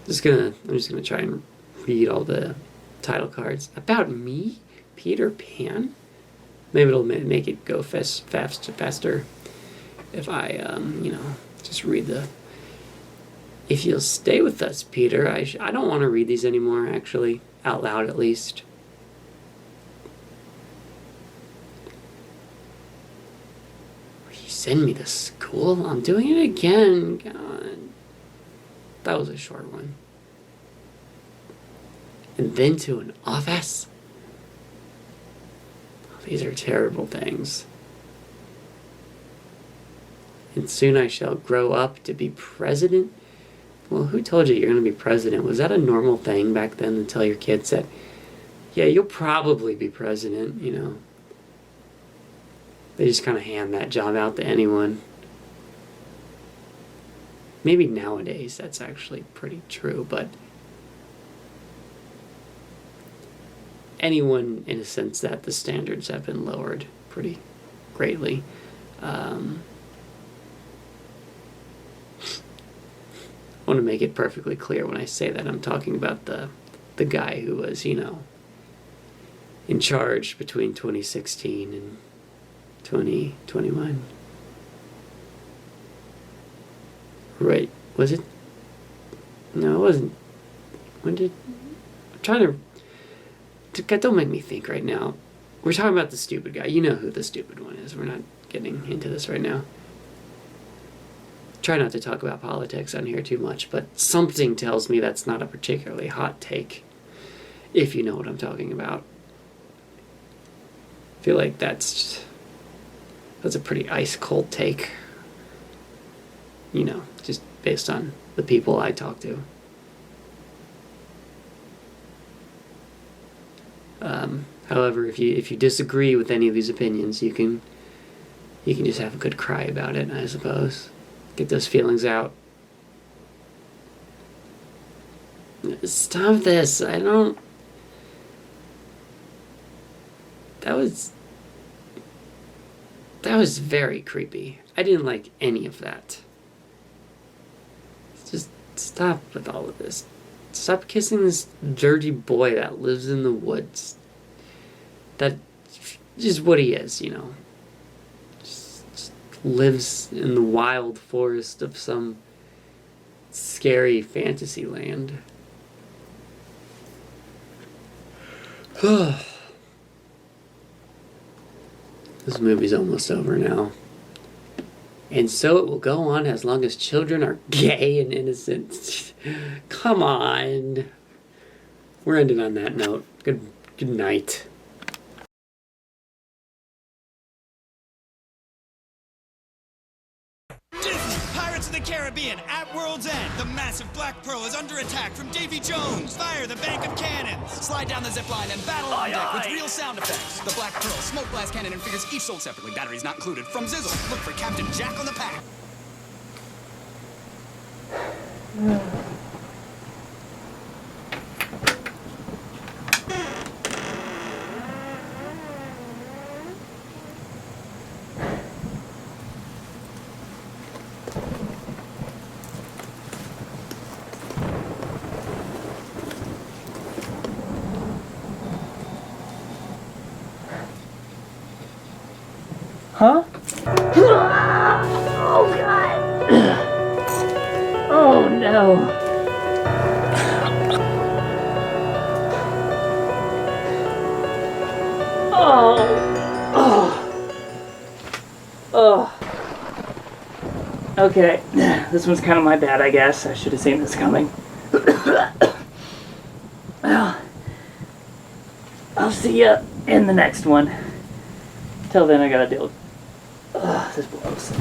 [SPEAKER 2] I'm just gonna try and read all the title cards. About me? Peter Pan? Maybe it'll make it go faster if I, just read the... If you'll stay with us, Peter, I don't want to read these anymore, actually. Out loud, at least. Will you send me to school? I'm doing it again. God. That was a short one. And then to an office? Oh, these are terrible things. And soon I shall grow up to be president? Well, who told you you're going to be president? Was that a normal thing back then to tell your kids that, yeah, you'll probably be president, you know? They just kind of hand that job out to anyone. Maybe nowadays that's actually pretty true, but anyone in a sense that the standards have been lowered pretty greatly. I want to make it perfectly clear when I say that I'm talking about the guy who was, in charge between 2016 and 2021. Right. Was it? No, it wasn't. When did... I'm trying to... Don't make me think right now. We're talking about the stupid guy. You know who the stupid one is. We're not getting into this right now. Try not to talk about politics on here too much, but something tells me that's not a particularly hot take, if you know what I'm talking about. I feel like that's a pretty ice-cold take, just based on the people I talk to. However, if you disagree with any of these opinions, you can just have a good cry about it, I suppose. Get those feelings out. Stop this. I don't... That was very creepy. I didn't like any of that. Just stop with all of this. Stop kissing this dirty boy that lives in the woods. That is what he is, lives in the wild forest of some scary fantasy land. This movie's almost over now. And so it will go on as long as children are gay and innocent. Come on. We're ending on that note. Good night.
[SPEAKER 1] Pirates of the Caribbean at World's End. The massive Black Pearl is under attack from Davy Jones. Fire the bank of cannons. Slide down the zipline and battle on deck with real sound effects. The Black Pearl, smoke blast cannon and figures each sold separately. Batteries not included. From Zizzle, look for Captain Jack on the pack.
[SPEAKER 12] Huh? Oh, God. Oh, no. Oh. Okay, this one's kind of my bad, I guess. I should have seen this coming. Well, I'll see ya in the next one. Till then, I gotta deal with... this blows.